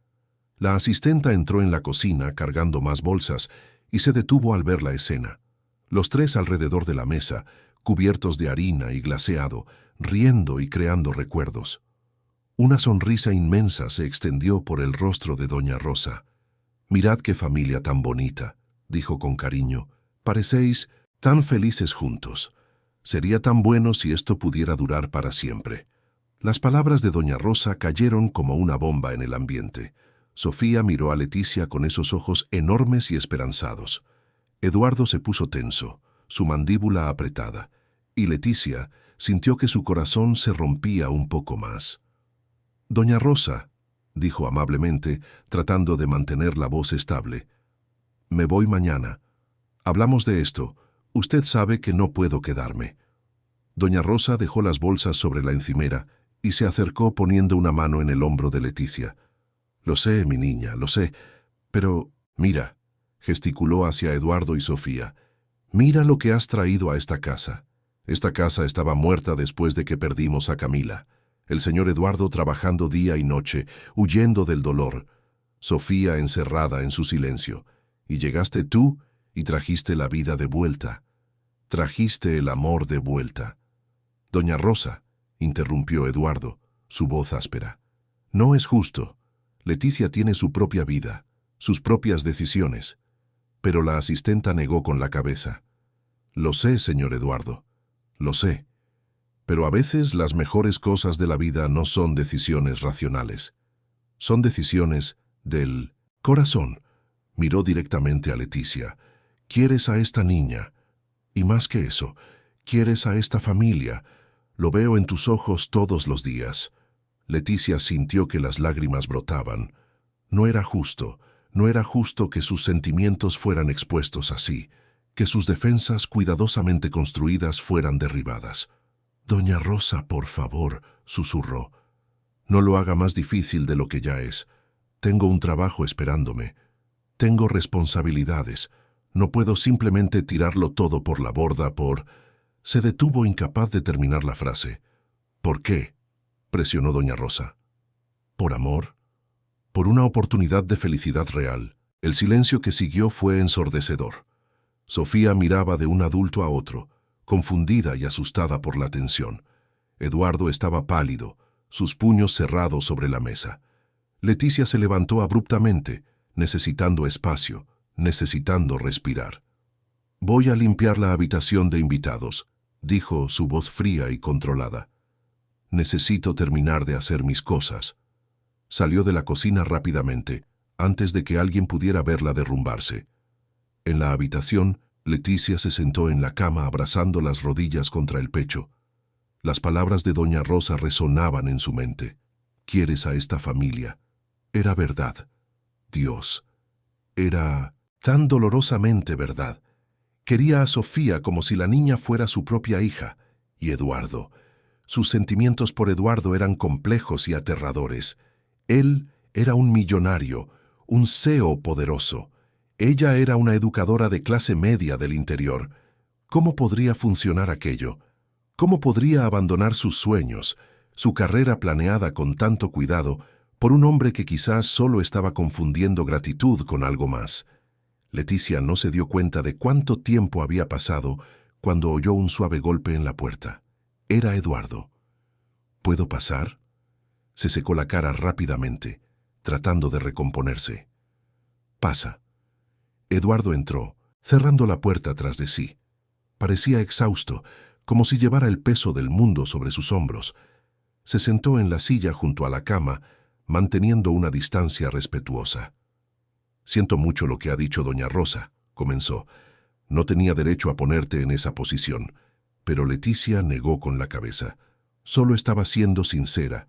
La asistenta entró en la cocina cargando más bolsas y se detuvo al ver la escena. Los tres alrededor de la mesa, cubiertos de harina y glaseado, riendo y creando recuerdos. Una sonrisa inmensa se extendió por el rostro de doña Rosa. «Mirad qué familia tan bonita», dijo con cariño. Parecéis tan felices juntos. Sería tan bueno si esto pudiera durar para siempre. Las palabras de doña Rosa cayeron como una bomba en el ambiente. Sofía miró a Leticia con esos ojos enormes y esperanzados. Eduardo se puso tenso, su mandíbula apretada, y Leticia sintió que su corazón se rompía un poco más. «Doña Rosa», dijo amablemente, tratando de mantener la voz estable, «me voy mañana. Hablamos de esto. Usted sabe que no puedo quedarme». Doña Rosa dejó las bolsas sobre la encimera y se acercó poniendo una mano en el hombro de Leticia. «Lo sé, mi niña, lo sé, pero mira», gesticuló hacia Eduardo y Sofía, «mira lo que has traído a esta casa». Esta casa estaba muerta después de que perdimos a Camila. El señor Eduardo trabajando día y noche, huyendo del dolor. Sofía encerrada en su silencio. Y llegaste tú y trajiste la vida de vuelta. Trajiste el amor de vuelta. «Doña Rosa», interrumpió Eduardo, su voz áspera, «no es justo. Leticia tiene su propia vida, sus propias decisiones». Pero la asistenta negó con la cabeza. «Lo sé, señor Eduardo, lo sé. Pero a veces las mejores cosas de la vida no son decisiones racionales. Son decisiones del corazón». Miró directamente a Leticia. «Quieres a esta niña. Y más que eso, quieres a esta familia. Lo veo en tus ojos todos los días». Leticia sintió que las lágrimas brotaban. No era justo que sus sentimientos fueran expuestos así, que sus defensas cuidadosamente construidas fueran derribadas. «Doña Rosa, por favor», susurró, «no lo haga más difícil de lo que ya es. Tengo un trabajo esperándome. Tengo responsabilidades. No puedo simplemente tirarlo todo por la borda por...» Se detuvo incapaz de terminar la frase. «¿Por qué?», presionó doña Rosa. «¿Por amor? ¿Por una oportunidad de felicidad real?» El silencio que siguió fue ensordecedor. Sofía miraba de un adulto a otro, confundida y asustada por la tensión. Eduardo estaba pálido, sus puños cerrados sobre la mesa. Leticia se levantó abruptamente, necesitando espacio, necesitando respirar. «Voy a limpiar la habitación de invitados», dijo su voz fría y controlada. «Necesito terminar de hacer mis cosas». Salió de la cocina rápidamente, antes de que alguien pudiera verla derrumbarse. En la habitación, Leticia se sentó en la cama abrazando las rodillas contra el pecho. Las palabras de doña Rosa resonaban en su mente. «Quieres a esta familia». Era verdad. Dios. Era tan dolorosamente verdad. Quería a Sofía como si la niña fuera su propia hija. Y Eduardo. Sus sentimientos por Eduardo eran complejos y aterradores. Él era un millonario, un CEO poderoso. Ella era una educadora de clase media del interior. ¿Cómo podría funcionar aquello? ¿Cómo podría abandonar sus sueños, su carrera planeada con tanto cuidado, por un hombre que quizás solo estaba confundiendo gratitud con algo más? Leticia no se dio cuenta de cuánto tiempo había pasado cuando oyó un suave golpe en la puerta. Era Eduardo. «¿Puedo pasar?». Se secó la cara rápidamente, tratando de recomponerse. «Pasa». Eduardo entró, cerrando la puerta tras de sí. Parecía exhausto, como si llevara el peso del mundo sobre sus hombros. Se sentó en la silla junto a la cama, manteniendo una distancia respetuosa. «Siento mucho lo que ha dicho doña Rosa», comenzó. «No tenía derecho a ponerte en esa posición». Pero Leticia negó con la cabeza. Solo estaba siendo sincera,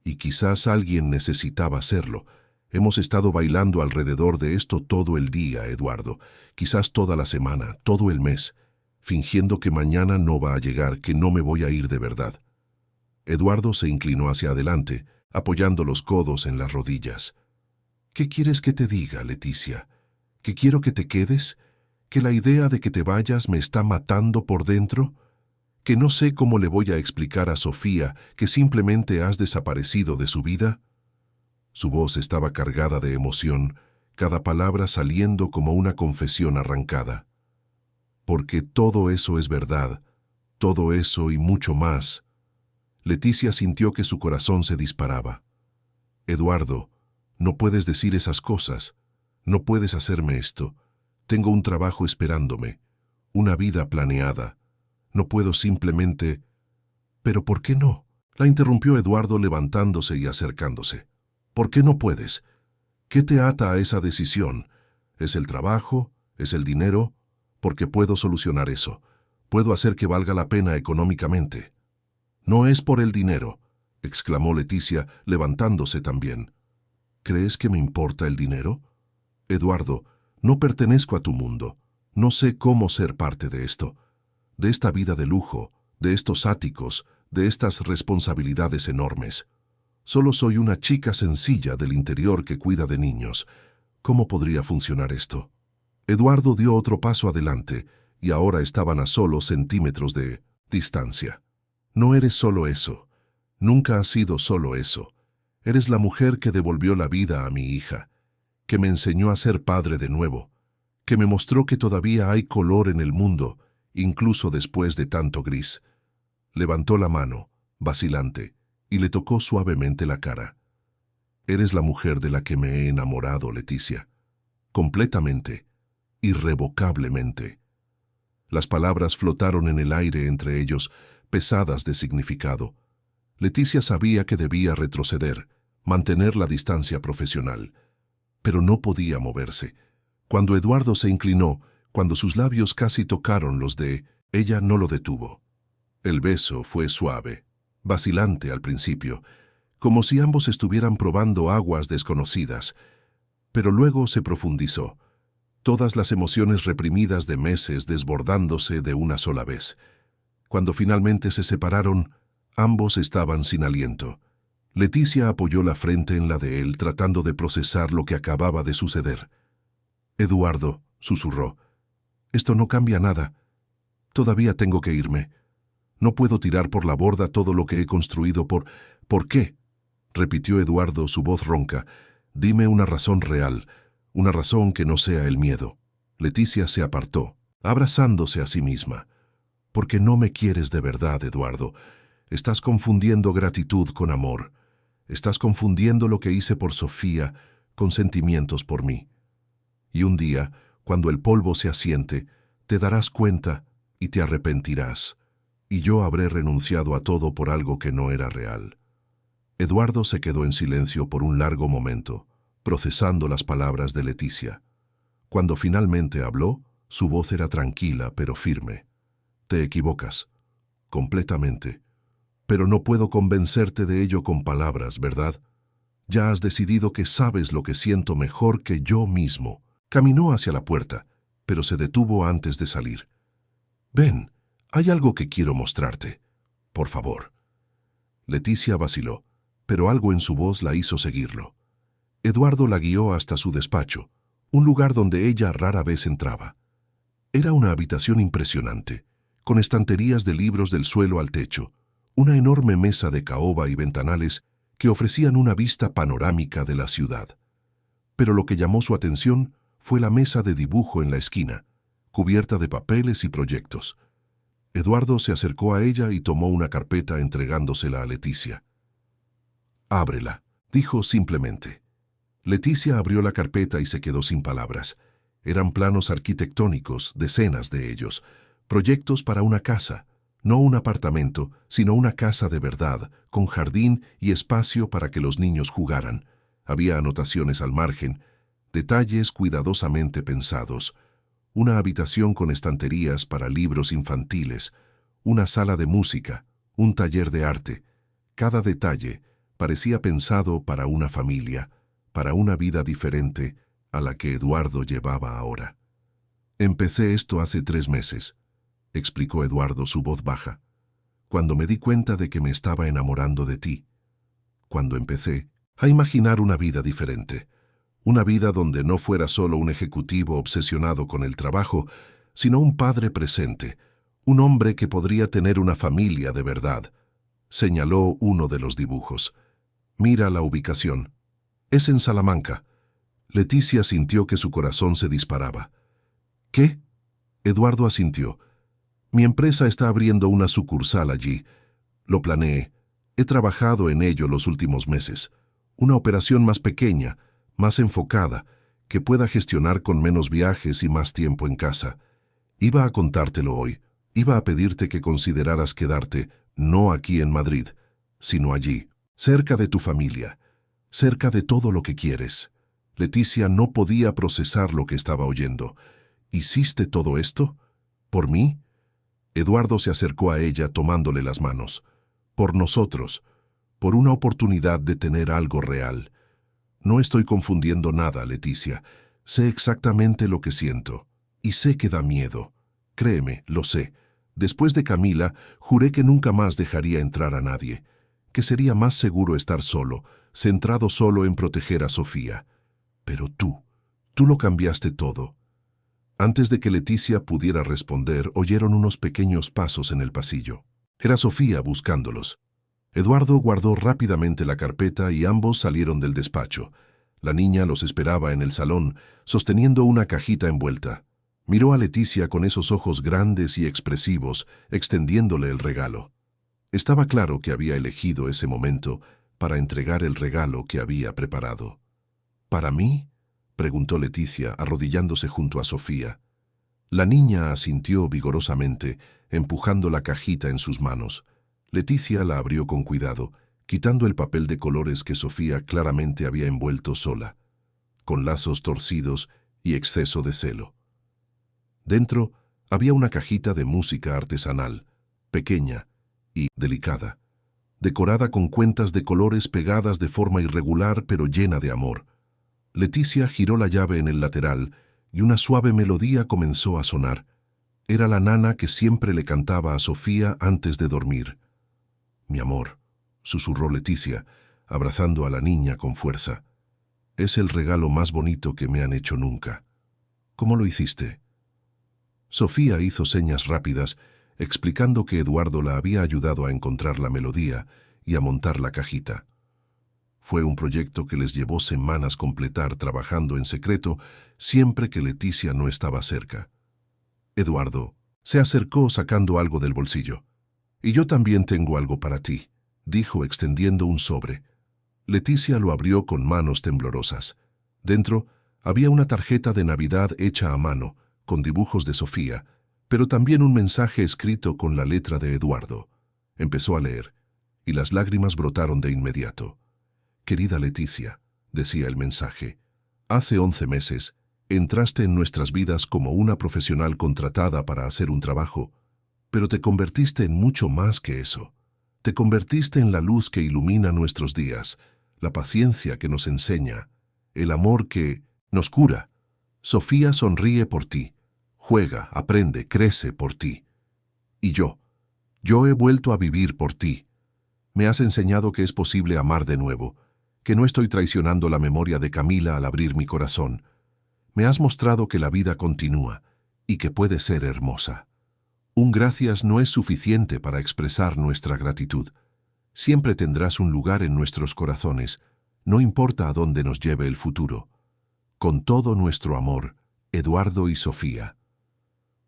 y quizás alguien necesitaba hacerlo. Hemos estado bailando alrededor de esto todo el día, Eduardo, quizás toda la semana, todo el mes, fingiendo que mañana no va a llegar, que no me voy a ir de verdad. Eduardo se inclinó hacia adelante, apoyando los codos en las rodillas. «¿Qué quieres que te diga, Leticia? ¿Que quiero que te quedes? ¿Que la idea de que te vayas me está matando por dentro? ¿Que no sé cómo le voy a explicar a Sofía que simplemente has desaparecido de su vida?» Su voz estaba cargada de emoción, cada palabra saliendo como una confesión arrancada. «Porque todo eso es verdad, todo eso y mucho más». Leticia sintió que su corazón se disparaba. «Eduardo, no puedes decir esas cosas, no puedes hacerme esto. Tengo un trabajo esperándome, una vida planeada. No puedo simplemente... ¿Pero por qué no? La interrumpió Eduardo levantándose y acercándose. ¿Por qué no puedes? ¿Qué te ata a esa decisión? ¿Es el trabajo? ¿Es el dinero? Porque puedo solucionar eso. Puedo hacer que valga la pena económicamente. No es por el dinero, exclamó Leticia, levantándose también. ¿Crees que me importa el dinero? Eduardo, no pertenezco a tu mundo. No sé cómo ser parte de esto, de esta vida de lujo, de estos áticos, de estas responsabilidades enormes. Solo soy una chica sencilla del interior que cuida de niños. ¿Cómo podría funcionar esto? Eduardo dio otro paso adelante, y ahora estaban a solo centímetros de distancia. No eres solo eso. Nunca has sido solo eso. Eres la mujer que devolvió la vida a mi hija, que me enseñó a ser padre de nuevo, que me mostró que todavía hay color en el mundo, incluso después de tanto gris. Levantó la mano, vacilante, y le tocó suavemente la cara. Eres la mujer de la que me he enamorado, Leticia. Completamente, irrevocablemente. Las palabras flotaron en el aire entre ellos, pesadas de significado. Leticia sabía que debía retroceder, mantener la distancia profesional, pero no podía moverse. Cuando Eduardo se inclinó, cuando sus labios casi tocaron los de, ella no lo detuvo. El beso fue suave, vacilante al principio, como si ambos estuvieran probando aguas desconocidas, pero luego se profundizó, todas las emociones reprimidas de meses desbordándose de una sola vez. Cuando finalmente se separaron, ambos estaban sin aliento. Leticia apoyó la frente en la de él, tratando de procesar lo que acababa de suceder. Eduardo, susurró, esto no cambia nada. Todavía tengo que irme. No puedo tirar por la borda todo lo que he construido ¿Por qué? Repitió Eduardo, su voz ronca. Dime una razón real, una razón que no sea el miedo. Leticia se apartó, abrazándose a sí misma. Porque no me quieres de verdad, Eduardo. Estás confundiendo gratitud con amor. Estás confundiendo lo que hice por Sofía con sentimientos por mí. Y un día, cuando el polvo se asiente, te darás cuenta y te arrepentirás. Y yo habré renunciado a todo por algo que no era real. Eduardo se quedó en silencio por un largo momento, procesando las palabras de Leticia. Cuando finalmente habló, su voz era tranquila pero firme. Te equivocas, completamente. Pero no puedo convencerte de ello con palabras, ¿verdad? Ya has decidido que sabes lo que siento mejor que yo mismo. Caminó hacia la puerta, pero se detuvo antes de salir. Ven, hay algo que quiero mostrarte. Por favor. Leticia vaciló, pero algo en su voz la hizo seguirlo. Eduardo la guió hasta su despacho, un lugar donde ella rara vez entraba. Era una habitación impresionante, con estanterías de libros del suelo al techo, una enorme mesa de caoba y ventanales que ofrecían una vista panorámica de la ciudad. Pero lo que llamó su atención fue la mesa de dibujo en la esquina, cubierta de papeles y proyectos. Eduardo se acercó a ella y tomó una carpeta entregándosela a Leticia. «Ábrela», dijo simplemente. Leticia abrió la carpeta y se quedó sin palabras. Eran planos arquitectónicos, decenas de ellos, proyectos para una casa, no un apartamento, sino una casa de verdad, con jardín y espacio para que los niños jugaran. Había anotaciones al margen, detalles cuidadosamente pensados, una habitación con estanterías para libros infantiles, una sala de música, un taller de arte. Cada detalle parecía pensado para una familia, para una vida diferente a la que Eduardo llevaba ahora. Empecé esto hace 3 meses, explicó Eduardo, su voz baja, cuando me di cuenta de que me estaba enamorando de ti. Cuando empecé a imaginar una vida diferente, una vida donde no fuera solo un ejecutivo obsesionado con el trabajo, sino un padre presente, un hombre que podría tener una familia de verdad. Señaló uno de los dibujos. Mira la ubicación. Es en Salamanca. Leticia sintió que su corazón se disparaba. ¿Qué? Eduardo asintió. Mi empresa está abriendo una sucursal allí. Lo planeé. He trabajado en ello los últimos meses. Una operación más pequeña, más enfocada, que pueda gestionar con menos viajes y más tiempo en casa. Iba a contártelo hoy. Iba a pedirte que consideraras quedarte, no aquí en Madrid, sino allí, cerca de tu familia, cerca de todo lo que quieres. Leticia no podía procesar lo que estaba oyendo. ¿Hiciste todo esto? ¿Por mí? Eduardo se acercó a ella tomándole las manos. Por nosotros, por una oportunidad de tener algo real. No estoy confundiendo nada, Leticia. Sé exactamente lo que siento. Y sé que da miedo. Créeme, lo sé. Después de Camila, juré que nunca más dejaría entrar a nadie. Que sería más seguro estar solo, centrado solo en proteger a Sofía. Pero tú lo cambiaste todo. Antes de que Leticia pudiera responder, oyeron unos pequeños pasos en el pasillo. Era Sofía buscándolos. Eduardo guardó rápidamente la carpeta y ambos salieron del despacho. La niña los esperaba en el salón, sosteniendo una cajita envuelta. Miró a Leticia con esos ojos grandes y expresivos, extendiéndole el regalo. Estaba claro que había elegido ese momento para entregar el regalo que había preparado. ¿Para mí?, preguntó Leticia, arrodillándose junto a Sofía. La niña asintió vigorosamente, empujando la cajita en sus manos. Leticia la abrió con cuidado, quitando el papel de colores que Sofía claramente había envuelto sola, con lazos torcidos y exceso de celo. Dentro había una cajita de música artesanal, pequeña y delicada, decorada con cuentas de colores pegadas de forma irregular pero llena de amor. Leticia giró la llave en el lateral y una suave melodía comenzó a sonar. Era la nana que siempre le cantaba a Sofía antes de dormir. «Mi amor», susurró Leticia, abrazando a la niña con fuerza. «Es el regalo más bonito que me han hecho nunca. ¿Cómo lo hiciste?» Sofía hizo señas rápidas, explicando que Eduardo la había ayudado a encontrar la melodía y a montar la cajita. Fue un proyecto que les llevó semanas completar trabajando en secreto siempre que Leticia no estaba cerca. Eduardo se acercó sacando algo del bolsillo. «Y yo también tengo algo para ti», dijo extendiendo un sobre. Leticia lo abrió con manos temblorosas. Dentro había una tarjeta de Navidad hecha a mano, con dibujos de Sofía, pero también un mensaje escrito con la letra de Eduardo. Empezó a leer, y las lágrimas brotaron de inmediato. «Querida Leticia», decía el mensaje, «hace 11 meses entraste en nuestras vidas como una profesional contratada para hacer un trabajo, pero te convertiste en mucho más que eso. Te convertiste en la luz que ilumina nuestros días, la paciencia que nos enseña, el amor que nos cura. Sofía sonríe por ti, juega, aprende, crece por ti. Y yo he vuelto a vivir por ti. Me has enseñado que es posible amar de nuevo, que no estoy traicionando la memoria de Camila al abrir mi corazón. Me has mostrado que la vida continúa y que puede ser hermosa. Un gracias no es suficiente para expresar nuestra gratitud. Siempre tendrás un lugar en nuestros corazones, no importa a dónde nos lleve el futuro. Con todo nuestro amor, Eduardo y Sofía».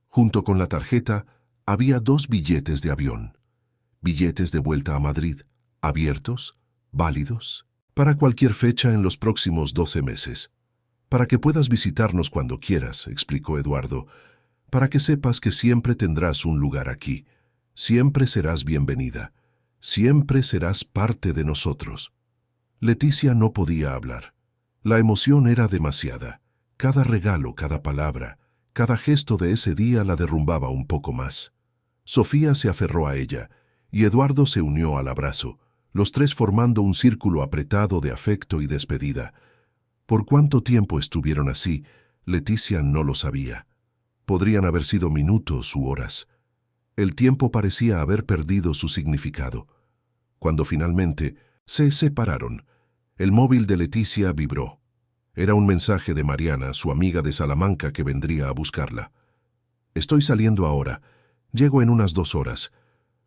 Junto con la tarjeta había 2 billetes de avión. Billetes de vuelta a Madrid, abiertos, válidos, para cualquier fecha en los próximos 12 meses. «Para que puedas visitarnos cuando quieras», explicó Eduardo, «para que sepas que siempre tendrás un lugar aquí. Siempre serás bienvenida. Siempre serás parte de nosotros». Leticia no podía hablar. La emoción era demasiada. Cada regalo, cada palabra, cada gesto de ese día la derrumbaba un poco más. Sofía se aferró a ella, y Eduardo se unió al abrazo, los tres formando un círculo apretado de afecto y despedida. Por cuánto tiempo estuvieron así, Leticia no lo sabía. Podrían haber sido minutos u horas. El tiempo parecía haber perdido su significado. Cuando finalmente se separaron, el móvil de Leticia vibró. Era un mensaje de Mariana, su amiga de Salamanca, que vendría a buscarla. «Estoy saliendo ahora. Llego en unas 2 horas.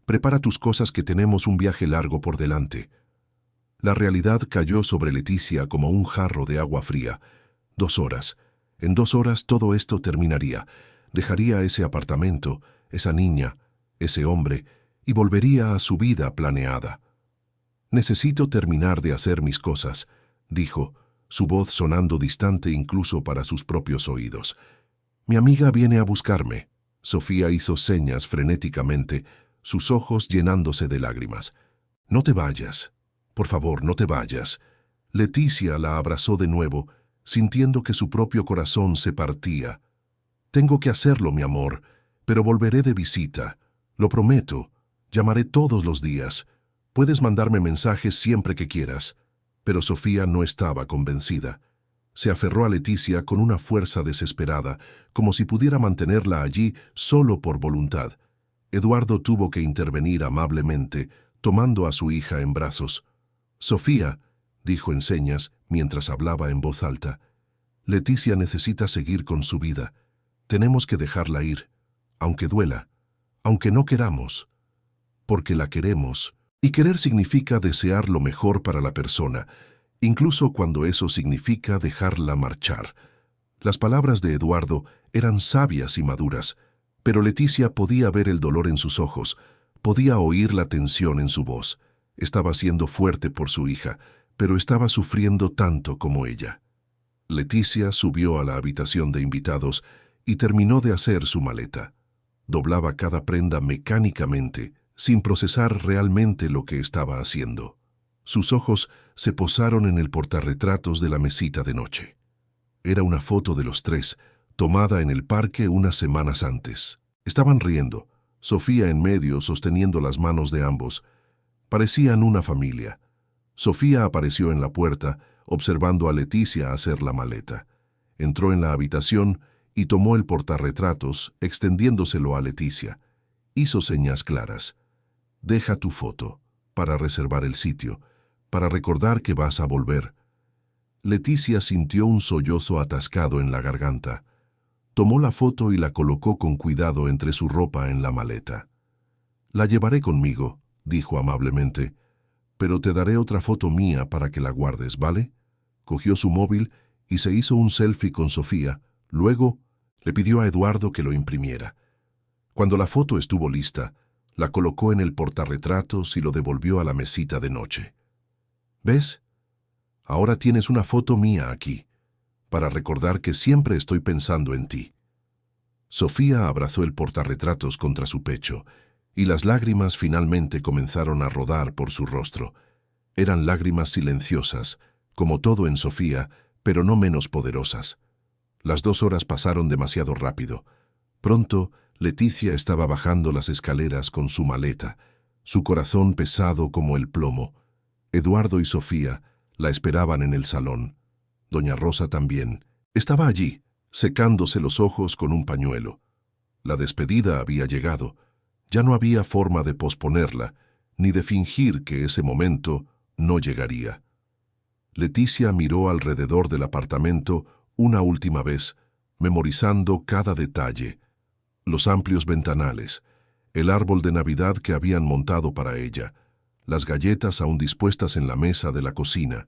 Prepara tus cosas que tenemos un viaje largo por delante». La realidad cayó sobre Leticia como un jarro de agua fría. 2 horas. En 2 horas todo esto terminaría. Dejaría ese apartamento, esa niña, ese hombre, y volvería a su vida planeada. «Necesito terminar de hacer mis cosas», dijo, su voz sonando distante incluso para sus propios oídos. «Mi amiga viene a buscarme». Sofía hizo señas frenéticamente, sus ojos llenándose de lágrimas. «No te vayas. Por favor, no te vayas». Leticia la abrazó de nuevo, sintiendo que su propio corazón se partía. «Tengo que hacerlo, mi amor, pero volveré de visita. Lo prometo. Llamaré todos los días. Puedes mandarme mensajes siempre que quieras». Pero Sofía no estaba convencida. Se aferró a Leticia con una fuerza desesperada, como si pudiera mantenerla allí solo por voluntad. Eduardo tuvo que intervenir amablemente, tomando a su hija en brazos. «Sofía», dijo en señas mientras hablaba en voz alta, «Leticia necesita seguir con su vida. Tenemos que dejarla ir, aunque duela, aunque no queramos, porque la queremos». Y querer significa desear lo mejor para la persona, incluso cuando eso significa dejarla marchar. Las palabras de Eduardo eran sabias y maduras, pero Leticia podía ver el dolor en sus ojos, podía oír la tensión en su voz. Estaba siendo fuerte por su hija, pero estaba sufriendo tanto como ella. Leticia subió a la habitación de invitados y terminó de hacer su maleta. Doblaba cada prenda mecánicamente, sin procesar realmente lo que estaba haciendo. Sus ojos se posaron en el portarretratos de la mesita de noche. Era una foto de los tres, tomada en el parque unas semanas antes. Estaban riendo, Sofía en medio sosteniendo las manos de ambos. Parecían una familia. Sofía apareció en la puerta, observando a Leticia hacer la maleta. Entró en la habitación y tomó el portarretratos, extendiéndoselo a Leticia. Hizo señas claras. «Deja tu foto, para reservar el sitio, para recordar que vas a volver». Leticia sintió un sollozo atascado en la garganta. Tomó la foto y la colocó con cuidado entre su ropa en la maleta. «La llevaré conmigo», dijo amablemente, «pero te daré otra foto mía para que la guardes, ¿vale?» Cogió su móvil y se hizo un selfie con Sofía. Luego le pidió a Eduardo que lo imprimiera. Cuando la foto estuvo lista, la colocó en el portarretratos y lo devolvió a la mesita de noche. «¿Ves? Ahora tienes una foto mía aquí, para recordar que siempre estoy pensando en ti». Sofía abrazó el portarretratos contra su pecho, y las lágrimas finalmente comenzaron a rodar por su rostro. Eran lágrimas silenciosas, como todo en Sofía, pero no menos poderosas. Las 2 horas pasaron demasiado rápido. Pronto, Leticia estaba bajando las escaleras con su maleta, su corazón pesado como el plomo. Eduardo y Sofía la esperaban en el salón. Doña Rosa también. Estaba allí, secándose los ojos con un pañuelo. La despedida había llegado. Ya no había forma de posponerla, ni de fingir que ese momento no llegaría. Leticia miró alrededor del apartamento una última vez, memorizando cada detalle. Los amplios ventanales, el árbol de Navidad que habían montado para ella, las galletas aún dispuestas en la mesa de la cocina.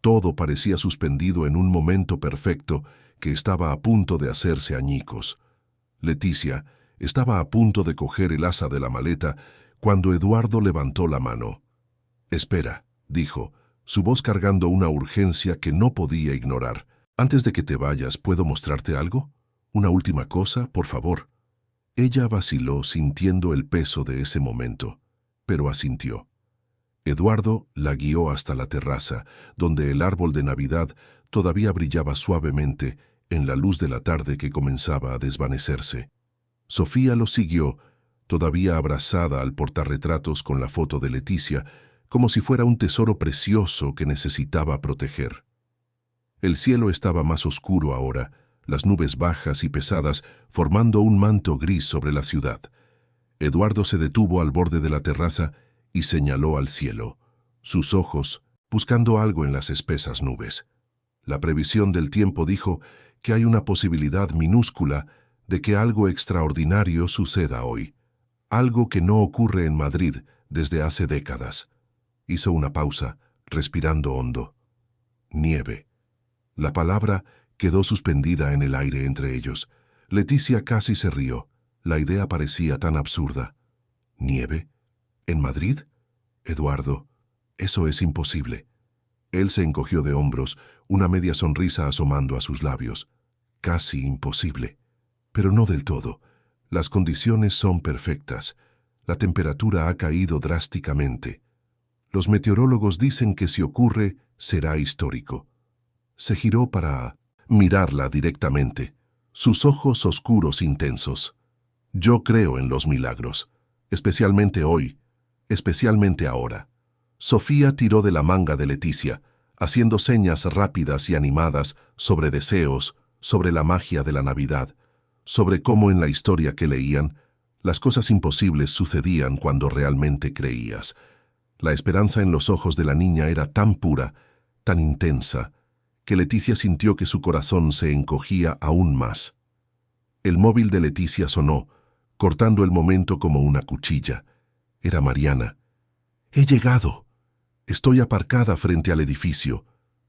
Todo parecía suspendido en un momento perfecto que estaba a punto de hacerse añicos. Leticia estaba a punto de coger el asa de la maleta cuando Eduardo levantó la mano. «Espera», dijo, su voz cargando una urgencia que no podía ignorar. «Antes de que te vayas, ¿puedo mostrarte algo? Una última cosa, por favor». Ella vaciló sintiendo el peso de ese momento, pero asintió. Eduardo la guió hasta la terraza, donde el árbol de Navidad todavía brillaba suavemente en la luz de la tarde que comenzaba a desvanecerse. Sofía lo siguió, todavía abrazada al portarretratos con la foto de Leticia, como si fuera un tesoro precioso que necesitaba proteger. El cielo estaba más oscuro ahora, las nubes bajas y pesadas formando un manto gris sobre la ciudad. Eduardo se detuvo al borde de la terraza y señaló al cielo, sus ojos buscando algo en las espesas nubes. La previsión del tiempo dijo que hay una posibilidad minúscula de que algo extraordinario suceda hoy, algo que no ocurre en Madrid desde hace décadas. Hizo una pausa, respirando hondo. Nieve. La palabra quedó suspendida en el aire entre ellos. Leticia casi se rió. La idea parecía tan absurda. ¿Nieve? ¿En Madrid? Eduardo, eso es imposible. Él se encogió de hombros, una media sonrisa asomando a sus labios. Casi imposible. Pero no del todo. Las condiciones son perfectas. La temperatura ha caído drásticamente. Los meteorólogos dicen que si ocurre, será histórico. Se giró para mirarla directamente, sus ojos oscuros intensos. Yo creo en los milagros, especialmente hoy, especialmente ahora. Sofía tiró de la manga de Leticia, haciendo señas rápidas y animadas sobre deseos, sobre la magia de la Navidad, sobre cómo en la historia que leían, las cosas imposibles sucedían cuando realmente creías. La esperanza en los ojos de la niña era tan pura, tan intensa, que Leticia sintió que su corazón se encogía aún más. El móvil de Leticia sonó, cortando el momento como una cuchilla. Era Mariana. «He llegado. Estoy aparcada frente al edificio.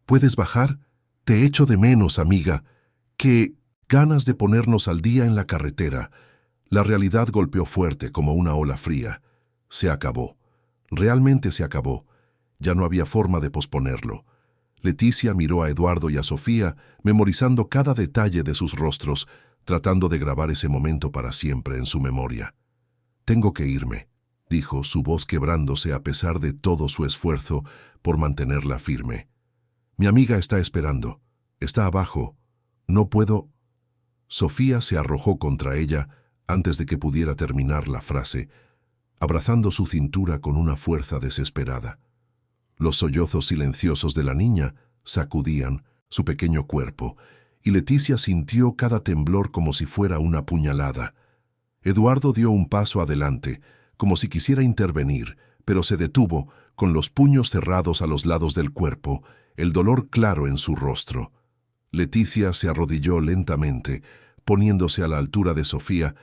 ¿Puedes bajar? Te echo de menos, amiga. Qué ganas de ponernos al día en la carretera». La realidad golpeó fuerte como una ola fría. Se acabó. Realmente se acabó. Ya no había forma de posponerlo. Leticia miró a Eduardo y a Sofía, memorizando cada detalle de sus rostros, tratando de grabar ese momento para siempre en su memoria. «Tengo que irme», dijo, su voz quebrándose a pesar de todo su esfuerzo por mantenerla firme. «Mi amiga está esperando. Está abajo. No puedo...» Sofía se arrojó contra ella antes de que pudiera terminar la frase, abrazando su cintura con una fuerza desesperada. Los sollozos silenciosos de la niña sacudían su pequeño cuerpo, y Leticia sintió cada temblor como si fuera una puñalada. Eduardo dio un paso adelante, como si quisiera intervenir, pero se detuvo, con los puños cerrados a los lados del cuerpo, el dolor claro en su rostro. Leticia se arrodilló lentamente, poniéndose a la altura de Sofía,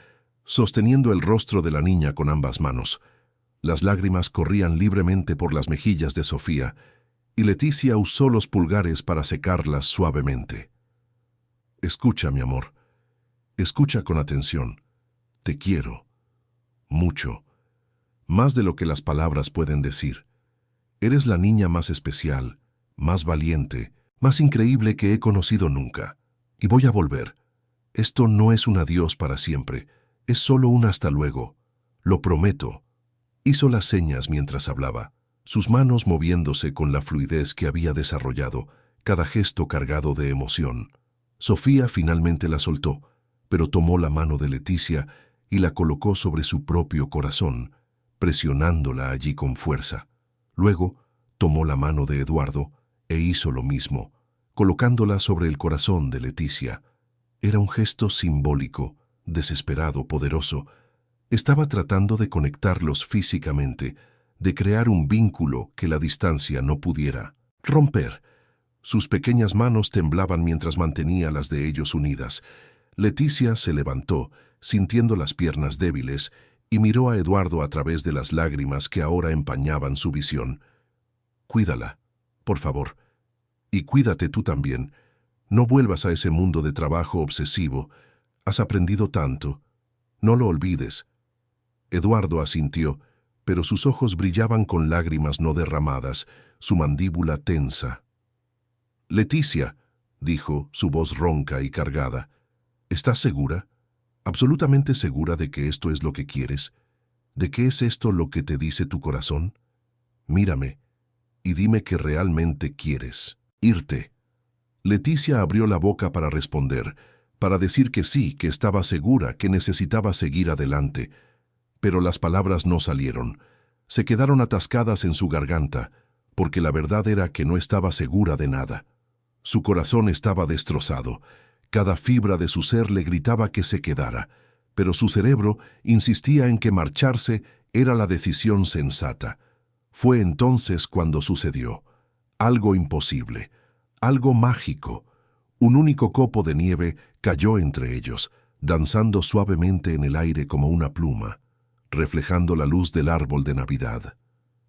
sosteniendo el rostro de la niña con ambas manos. Las lágrimas corrían libremente por las mejillas de Sofía, y Leticia usó los pulgares para secarlas suavemente. «Escucha, mi amor. Escucha con atención. Te quiero. Mucho. Más de lo que las palabras pueden decir. Eres la niña más especial, más valiente, más increíble que he conocido nunca. Y voy a volver. Esto no es un adiós para siempre. Es solo un hasta luego. Lo prometo». Hizo las señas mientras hablaba, sus manos moviéndose con la fluidez que había desarrollado, cada gesto cargado de emoción. Sofía finalmente la soltó, pero tomó la mano de Leticia y la colocó sobre su propio corazón, presionándola allí con fuerza. Luego, tomó la mano de Eduardo e hizo lo mismo, colocándola sobre el corazón de Leticia. Era un gesto simbólico, desesperado, poderoso. Estaba tratando de conectarlos físicamente, de crear un vínculo que la distancia no pudiera romper. Sus pequeñas manos temblaban mientras mantenía las de ellos unidas. Leticia se levantó, sintiendo las piernas débiles, y miró a Eduardo a través de las lágrimas que ahora empañaban su visión. «Cuídala, por favor. Y cuídate tú también. No vuelvas a ese mundo de trabajo obsesivo. Has aprendido tanto. No lo olvides». Eduardo asintió, pero sus ojos brillaban con lágrimas no derramadas, su mandíbula tensa. «Leticia», dijo, su voz ronca y cargada, «¿estás segura? ¿Absolutamente segura de que esto es lo que quieres? ¿De que es esto lo que te dice tu corazón? Mírame y dime que realmente quieres irte». Leticia abrió la boca para responder, para decir que sí, que estaba segura, que necesitaba seguir adelante, pero las palabras no salieron. Se quedaron atascadas en su garganta, porque la verdad era que no estaba segura de nada. Su corazón estaba destrozado. Cada fibra de su ser le gritaba que se quedara, pero su cerebro insistía en que marcharse era la decisión sensata. Fue entonces cuando sucedió. Algo imposible, algo mágico. Un único copo de nieve cayó entre ellos, danzando suavemente en el aire como una pluma, reflejando la luz del árbol de Navidad.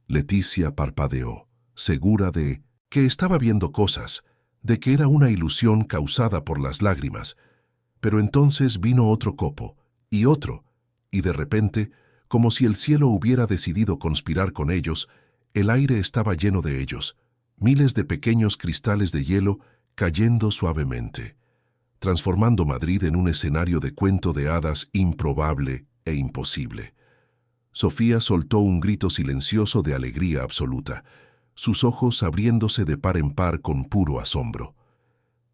Leticia parpadeó, segura de que estaba viendo cosas, de que era una ilusión causada por las lágrimas. Pero entonces vino otro copo, y otro, y de repente, como si el cielo hubiera decidido conspirar con ellos, el aire estaba lleno de ellos, miles de pequeños cristales de hielo cayendo suavemente, transformando Madrid en un escenario de cuento de hadas improbable e imposible. Sofía soltó un grito silencioso de alegría absoluta, sus ojos abriéndose de par en par con puro asombro.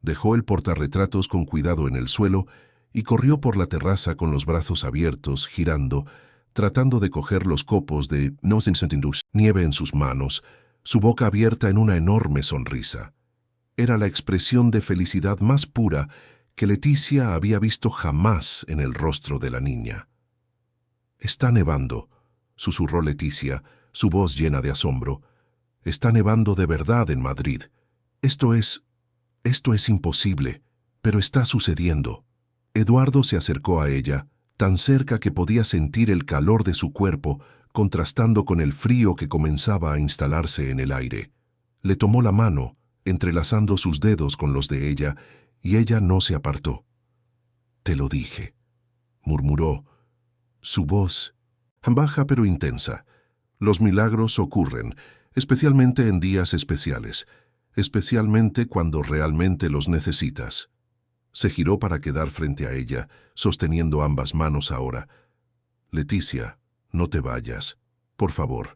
Dejó el portarretratos con cuidado en el suelo y corrió por la terraza con los brazos abiertos, girando, tratando de coger los copos de nieve en sus manos, su boca abierta en una enorme sonrisa. Era la expresión de felicidad más pura que Leticia había visto jamás en el rostro de la niña. «Está nevando», susurró Leticia, su voz llena de asombro. «Está nevando de verdad en Madrid. Esto es imposible, pero está sucediendo». Eduardo se acercó a ella, tan cerca que podía sentir el calor de su cuerpo, contrastando con el frío que comenzaba a instalarse en el aire. Le tomó la mano, entrelazando sus dedos con los de ella, y ella no se apartó. «Te lo dije», murmuró, su voz baja pero intensa. «Los milagros ocurren, especialmente en días especiales, especialmente cuando realmente los necesitas». Se giró para quedar frente a ella, sosteniendo ambas manos ahora. «Leticia, no te vayas. Por favor.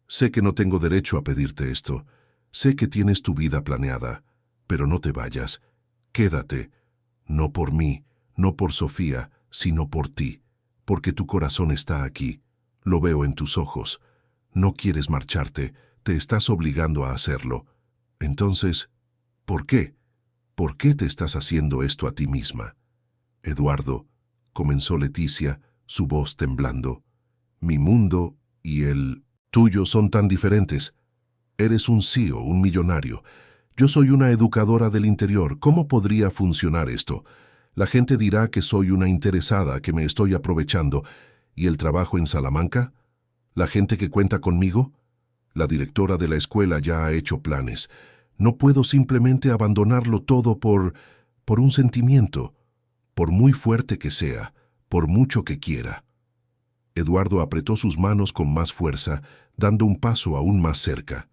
Sé que no tengo derecho a pedirte esto. Sé que tienes tu vida planeada, pero no te vayas. Quédate. No por mí, no por Sofía, sino por ti. Porque tu corazón está aquí. Lo veo en tus ojos. No quieres marcharte, te estás obligando a hacerlo. Entonces, ¿por qué? ¿Por qué te estás haciendo esto a ti misma?» «Eduardo», comenzó Leticia, su voz temblando, «mi mundo y el tuyo son tan diferentes. Eres un CEO, un millonario. Yo soy una educadora del interior. ¿Cómo podría funcionar esto? La gente dirá que soy una interesada, que me estoy aprovechando. ¿Y el trabajo en Salamanca? ¿La gente que cuenta conmigo? La directora de la escuela ya ha hecho planes. No puedo simplemente abandonarlo todo por un sentimiento, por muy fuerte que sea, por mucho que quiera». Eduardo apretó sus manos con más fuerza, dando un paso aún más cerca.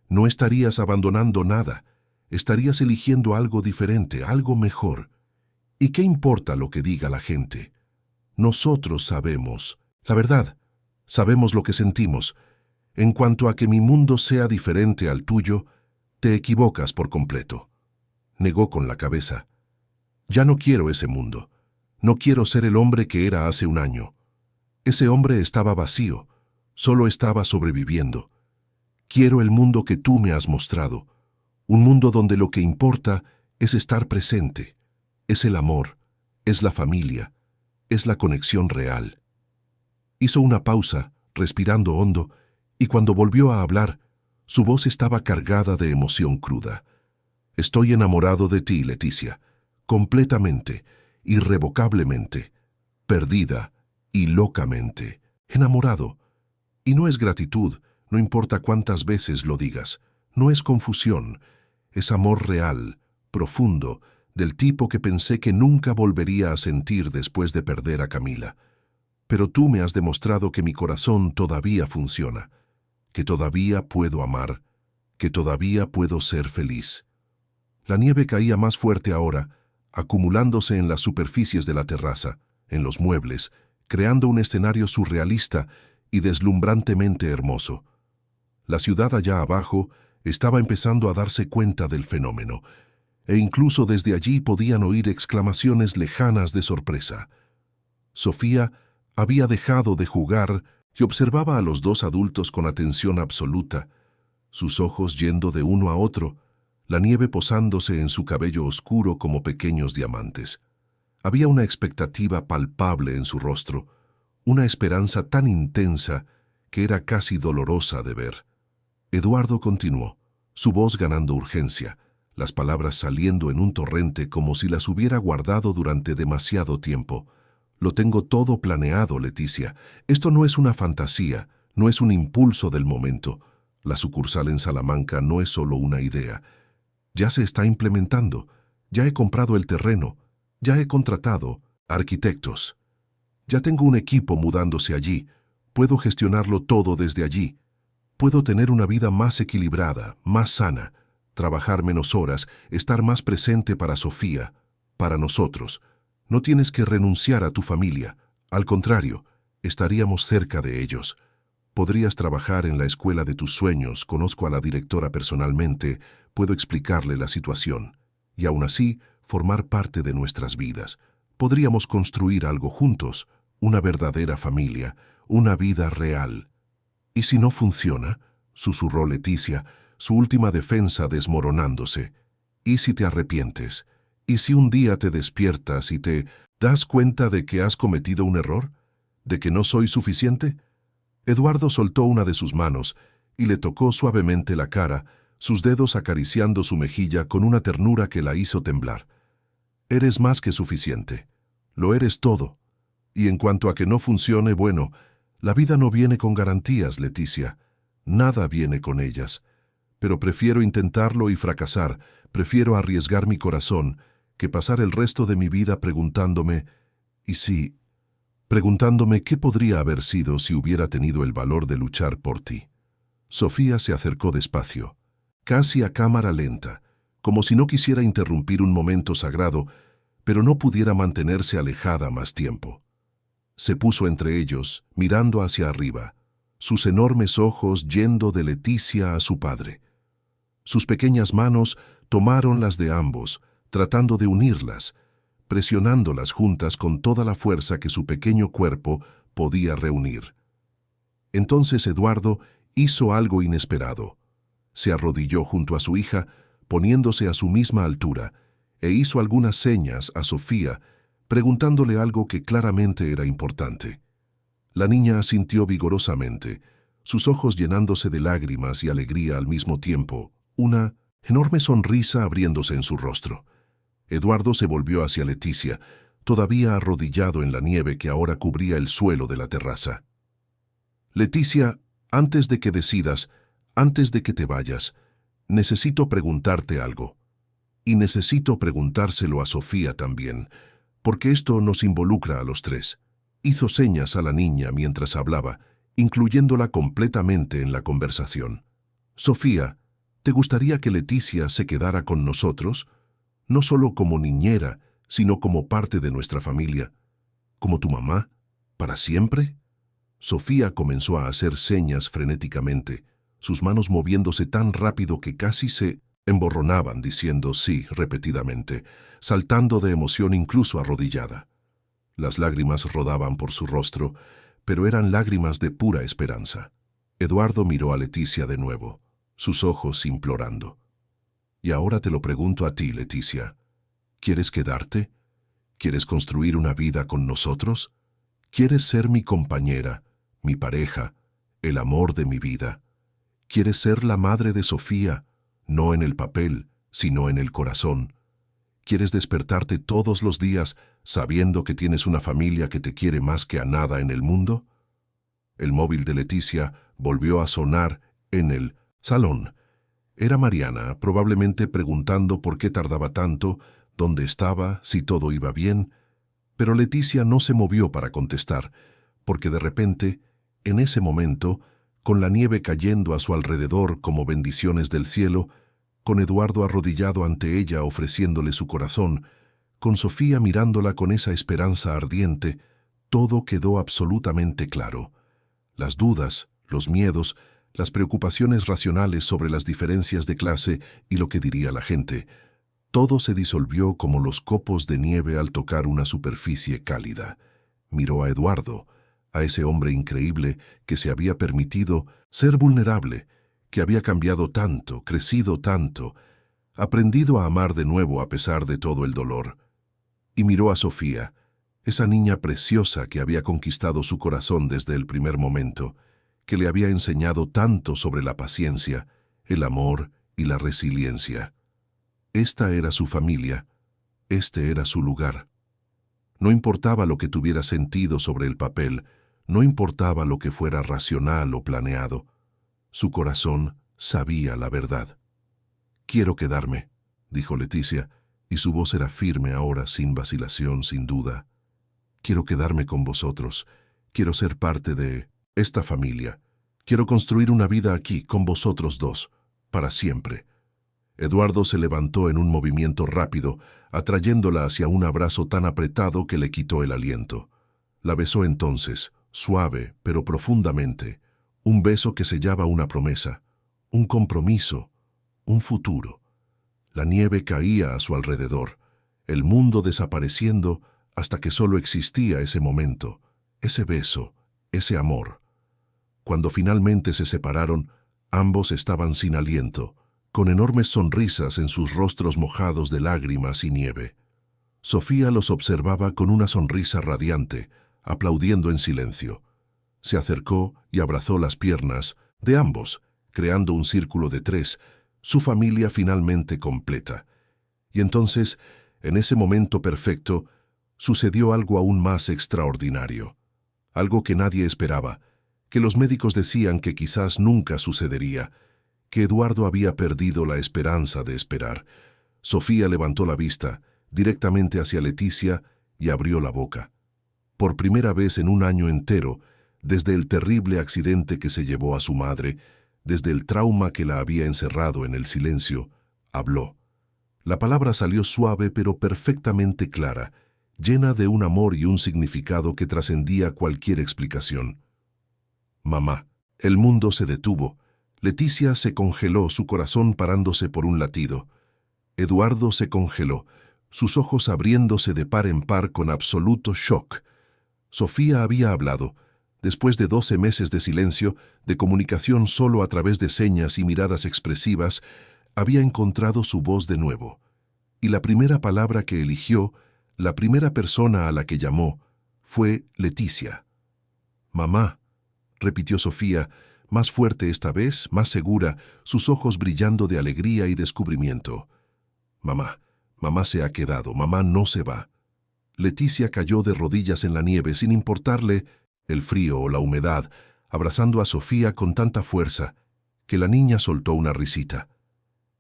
«No estarías abandonando nada. Estarías eligiendo algo diferente, algo mejor. ¿Y qué importa lo que diga la gente? Nosotros sabemos, la verdad, sabemos lo que sentimos. En cuanto a que mi mundo sea diferente al tuyo, te equivocas por completo». Negó con la cabeza. «Ya no quiero ese mundo. No quiero ser el hombre que era hace un año. Ese hombre estaba vacío, solo estaba sobreviviendo. Quiero el mundo que tú me has mostrado, un mundo donde lo que importa es estar presente, es el amor, es la familia, es la conexión real». Hizo una pausa, respirando hondo, y cuando volvió a hablar, su voz estaba cargada de emoción cruda. «Estoy enamorado de ti, Leticia, completamente, irrevocablemente, perdida y locamente, enamorado. Y no es gratitud, no importa cuántas veces lo digas, no es confusión, es amor real, profundo, del tipo que pensé que nunca volvería a sentir después de perder a Camila. Pero tú me has demostrado que mi corazón todavía funciona, que todavía puedo amar, que todavía puedo ser feliz». La nieve caía más fuerte ahora, acumulándose en las superficies de la terraza, en los muebles, creando un escenario surrealista y deslumbrantemente hermoso. La ciudad allá abajo estaba empezando a darse cuenta del fenómeno, e incluso desde allí podían oír exclamaciones lejanas de sorpresa. Sofía había dejado de jugar y observaba a los dos adultos con atención absoluta, sus ojos yendo de uno a otro, la nieve posándose en su cabello oscuro como pequeños diamantes. Había una expectativa palpable en su rostro, una esperanza tan intensa que era casi dolorosa de ver. Eduardo continuó, su voz ganando urgencia, las palabras saliendo en un torrente como si las hubiera guardado durante demasiado tiempo. «Lo tengo todo planeado, Leticia. Esto no es una fantasía, no es un impulso del momento. La sucursal en Salamanca no es solo una idea. Ya se está implementando. Ya he comprado el terreno. Ya he contratado arquitectos. Ya tengo un equipo mudándose allí. Puedo gestionarlo todo desde allí. Puedo tener una vida más equilibrada, más sana, trabajar menos horas, estar más presente para Sofía, para nosotros. No tienes que renunciar a tu familia. Al contrario, estaríamos cerca de ellos. Podrías trabajar en la escuela de tus sueños, conozco a la directora personalmente, puedo explicarle la situación. Y aún así, formar parte de nuestras vidas. Podríamos construir algo juntos, una verdadera familia, una vida real. ¿Y si no funciona?, susurró Leticia, su última defensa desmoronándose. ¿Y si te arrepientes? ¿Y si un día te despiertas y te das cuenta de que has cometido un error? ¿De que no soy suficiente? Eduardo soltó una de sus manos y le tocó suavemente la cara, sus dedos acariciando su mejilla con una ternura que la hizo temblar. Eres más que suficiente. Lo eres todo. Y en cuanto a que no funcione, bueno, la vida no viene con garantías, Leticia. Nada viene con ellas. Pero prefiero intentarlo y fracasar, prefiero arriesgar mi corazón, que pasar el resto de mi vida preguntándome, ¿y si? Preguntándome qué podría haber sido si hubiera tenido el valor de luchar por ti. Sofía se acercó despacio, casi a cámara lenta, como si no quisiera interrumpir un momento sagrado, pero no pudiera mantenerse alejada más tiempo. Se puso entre ellos, mirando hacia arriba, sus enormes ojos yendo de Leticia a su padre. Sus pequeñas manos tomaron las de ambos, tratando de unirlas, presionándolas juntas con toda la fuerza que su pequeño cuerpo podía reunir. Entonces Eduardo hizo algo inesperado. Se arrodilló junto a su hija, poniéndose a su misma altura, e hizo algunas señas a Sofía, preguntándole algo que claramente era importante. La niña asintió vigorosamente, sus ojos llenándose de lágrimas y alegría al mismo tiempo, una enorme sonrisa abriéndose en su rostro. Eduardo se volvió hacia Leticia, todavía arrodillado en la nieve que ahora cubría el suelo de la terraza. Leticia, antes de que decidas, antes de que te vayas, necesito preguntarte algo. Y necesito preguntárselo a Sofía también, porque esto nos involucra a los tres. Hizo señas a la niña mientras hablaba, incluyéndola completamente en la conversación. Sofía, ¿te gustaría que Leticia se quedara con nosotros? No solo como niñera, sino como parte de nuestra familia. ¿Como tu mamá? ¿Para siempre? Sofía comenzó a hacer señas frenéticamente, sus manos moviéndose tan rápido que casi se emborronaban diciendo sí repetidamente, saltando de emoción incluso arrodillada. Las lágrimas rodaban por su rostro, pero eran lágrimas de pura esperanza. Eduardo miró a Leticia de nuevo, sus ojos implorando. Y ahora te lo pregunto a ti, Leticia. ¿Quieres quedarte? ¿Quieres construir una vida con nosotros? ¿Quieres ser mi compañera, mi pareja, el amor de mi vida? ¿Quieres ser la madre de Sofía, no en el papel, sino en el corazón? ¿Quieres despertarte todos los días sabiendo que tienes una familia que te quiere más que a nada en el mundo? El móvil de Leticia volvió a sonar en el salón. Era Mariana, probablemente preguntando por qué tardaba tanto, dónde estaba, si todo iba bien, pero Leticia no se movió para contestar, porque de repente, en ese momento, con la nieve cayendo a su alrededor como bendiciones del cielo, con Eduardo arrodillado ante ella ofreciéndole su corazón, con Sofía mirándola con esa esperanza ardiente, todo quedó absolutamente claro. Las dudas, los miedos, las preocupaciones racionales sobre las diferencias de clase y lo que diría la gente, todo se disolvió como los copos de nieve al tocar una superficie cálida. Miró a Eduardo, a ese hombre increíble que se había permitido ser vulnerable, que había cambiado tanto, crecido tanto, aprendido a amar de nuevo a pesar de todo el dolor. Y miró a Sofía, esa niña preciosa que había conquistado su corazón desde el primer momento, que le había enseñado tanto sobre la paciencia, el amor y la resiliencia. Esta era su familia, este era su lugar. No importaba lo que tuviera sentido sobre el papel, no importaba lo que fuera racional o planeado. Su corazón sabía la verdad. «Quiero quedarme», dijo Leticia, y su voz era firme ahora, sin vacilación, sin duda. «Quiero quedarme con vosotros. Quiero ser parte de esta familia. Quiero construir una vida aquí, con vosotros dos, para siempre. Eduardo se levantó en un movimiento rápido, atrayéndola hacia un abrazo tan apretado que le quitó el aliento. La besó entonces, suave pero profundamente, un beso que sellaba una promesa, un compromiso, un futuro. La nieve caía a su alrededor, el mundo desapareciendo hasta que solo existía ese momento, ese beso, ese amor. Cuando finalmente se separaron, ambos estaban sin aliento, con enormes sonrisas en sus rostros mojados de lágrimas y nieve. Sofía los observaba con una sonrisa radiante, aplaudiendo en silencio. Se acercó y abrazó las piernas de ambos, creando un círculo de tres, su familia finalmente completa. Y entonces, en ese momento perfecto, sucedió algo aún más extraordinario. Algo que nadie esperaba, que los médicos decían que quizás nunca sucedería, que Eduardo había perdido la esperanza de esperar. Sofía levantó la vista, directamente hacia Leticia, y abrió la boca. Por primera vez en un año entero, desde el terrible accidente que se llevó a su madre, desde el trauma que la había encerrado en el silencio, habló. La palabra salió suave pero perfectamente clara, llena de un amor y un significado que trascendía cualquier explicación. Mamá. El mundo se detuvo. Leticia se congeló, su corazón parándose por un latido. Eduardo se congeló, sus ojos abriéndose de par en par con absoluto shock. Sofía había hablado, después de 12 meses de silencio, de comunicación solo a través de señas y miradas expresivas, había encontrado su voz de nuevo. Y la primera palabra que eligió, la primera persona a la que llamó, fue Leticia. «Mamá», repitió Sofía, más fuerte esta vez, más segura, sus ojos brillando de alegría y descubrimiento. «Mamá, mamá se ha quedado, mamá no se va». Leticia cayó de rodillas en la nieve sin importarle el frío o la humedad, abrazando a Sofía con tanta fuerza que la niña soltó una risita.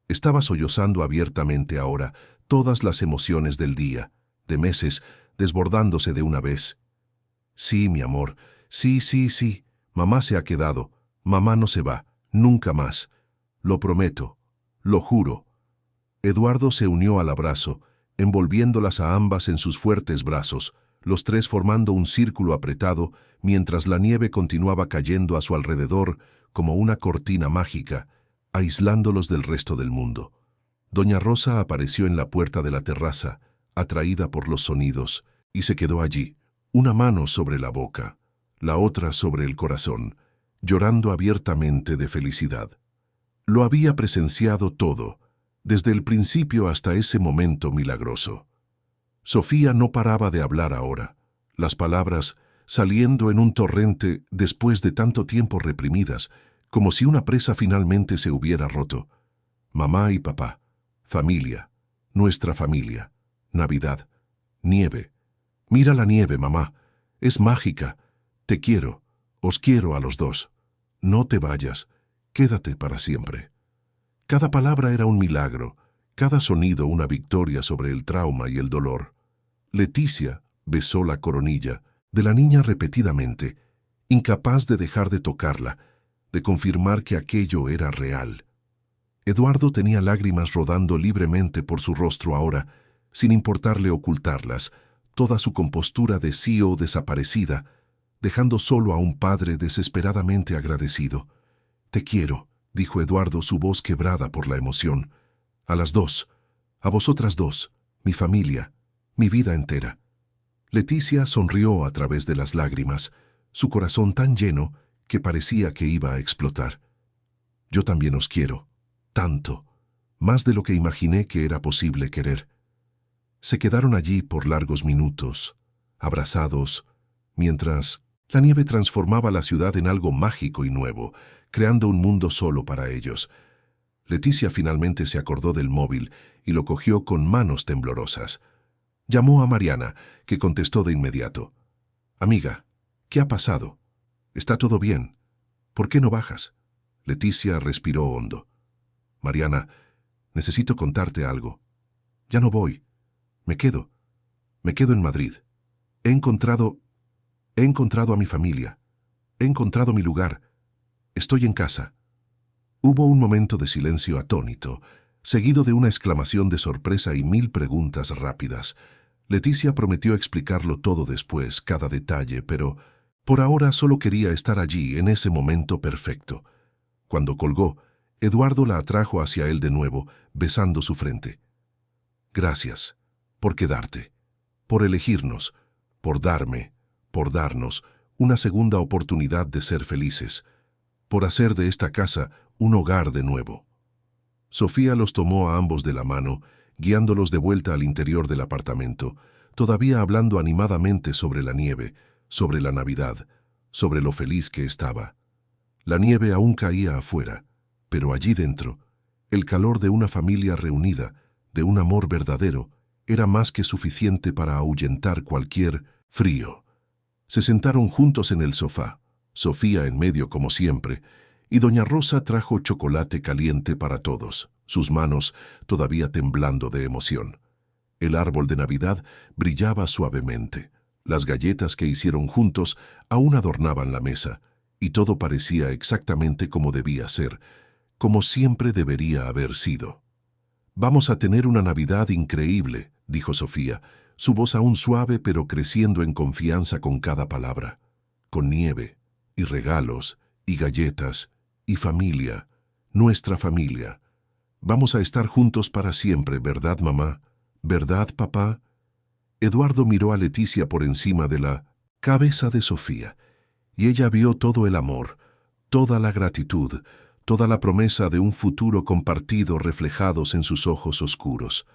Estaba sollozando abiertamente ahora todas las emociones del día, de meses, desbordándose de una vez. «Sí, mi amor, sí, sí, sí, mamá se ha quedado, mamá no se va, nunca más. Lo prometo, lo juro». Eduardo se unió al abrazo, envolviéndolas a ambas en sus fuertes brazos, los tres formando un círculo apretado, mientras la nieve continuaba cayendo a su alrededor como una cortina mágica, aislándolos del resto del mundo. Doña Rosa apareció en la puerta de la terraza, atraída por los sonidos, y se quedó allí, una mano sobre la boca, la otra sobre el corazón, llorando abiertamente de felicidad. Lo había presenciado todo, desde el principio hasta ese momento milagroso. Sofía no paraba de hablar ahora, las palabras saliendo en un torrente después de tanto tiempo reprimidas, como si una presa finalmente se hubiera roto. Mamá y papá, familia, nuestra familia, Navidad, nieve. Mira la nieve, mamá, es mágica. Te quiero, os quiero a los dos. No te vayas, quédate para siempre. Cada palabra era un milagro, cada sonido una victoria sobre el trauma y el dolor. Leticia besó la coronilla de la niña repetidamente, incapaz de dejar de tocarla, de confirmar que aquello era real. Eduardo tenía lágrimas rodando libremente por su rostro ahora, sin importarle ocultarlas, toda su compostura de CEO desaparecida, dejando solo a un padre desesperadamente agradecido. «Te quiero», dijo Eduardo, su voz quebrada por la emoción. «A las dos, a vosotras dos, mi familia, mi vida entera». Leticia sonrió a través de las lágrimas, su corazón tan lleno que parecía que iba a explotar. «Yo también os quiero, tanto, más de lo que imaginé que era posible querer». Se quedaron allí por largos minutos, abrazados, mientras la nieve transformaba la ciudad en algo mágico y nuevo, creando un mundo solo para ellos. Leticia finalmente se acordó del móvil y lo cogió con manos temblorosas. Llamó a Mariana, que contestó de inmediato. «Amiga, ¿qué ha pasado? ¿Está todo bien? ¿Por qué no bajas?» Leticia respiró hondo. «Mariana, necesito contarte algo. Ya no voy. Me quedo en Madrid. He encontrado a mi familia. He encontrado mi lugar. Estoy en casa. Hubo un momento de silencio atónito, seguido de una exclamación de sorpresa y 1000 preguntas rápidas. Leticia prometió explicarlo todo después, cada detalle, pero por ahora solo quería estar allí, en ese momento perfecto. Cuando colgó, Eduardo la atrajo hacia él de nuevo, besando su frente. Gracias, por quedarte, por elegirnos, por darnos una segunda oportunidad de ser felices, por hacer de esta casa un hogar de nuevo. Sofía los tomó a ambos de la mano, guiándolos de vuelta al interior del apartamento, todavía hablando animadamente sobre la nieve, sobre la Navidad, sobre lo feliz que estaba. La nieve aún caía afuera, pero allí dentro, el calor de una familia reunida, de un amor verdadero, era más que suficiente para ahuyentar cualquier frío. Se sentaron juntos en el sofá, Sofía en medio como siempre, y doña Rosa trajo chocolate caliente para todos, sus manos todavía temblando de emoción. El árbol de Navidad brillaba suavemente. Las galletas que hicieron juntos aún adornaban la mesa, y todo parecía exactamente como debía ser, como siempre debería haber sido. «Vamos a tener una Navidad increíble», dijo Sofía, su voz aún suave pero creciendo en confianza con cada palabra. «Con nieve, y regalos, y galletas, y familia, nuestra familia. Vamos a estar juntos para siempre, ¿verdad, mamá? ¿Verdad, papá?» Eduardo miró a Leticia por encima de la cabeza de Sofía, y ella vio todo el amor, toda la gratitud, toda la promesa de un futuro compartido reflejados en sus ojos oscuros.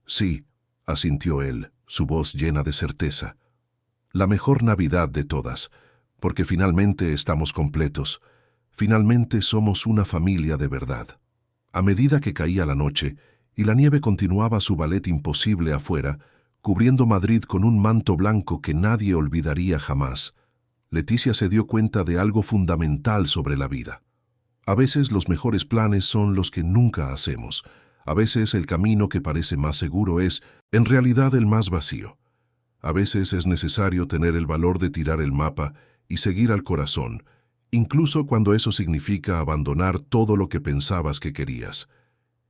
«Sí», asintió él, su voz llena de certeza. «La mejor Navidad de todas, porque finalmente estamos completos. Finalmente somos una familia de verdad». A medida que caía la noche y la nieve continuaba su ballet imposible afuera, cubriendo Madrid con un manto blanco que nadie olvidaría jamás, Leticia se dio cuenta de algo fundamental sobre la vida. A veces los mejores planes son los que nunca hacemos. A veces el camino que parece más seguro es, en realidad, el más vacío. A veces es necesario tener el valor de tirar el mapa y seguir al corazón, incluso cuando eso significa abandonar todo lo que pensabas que querías.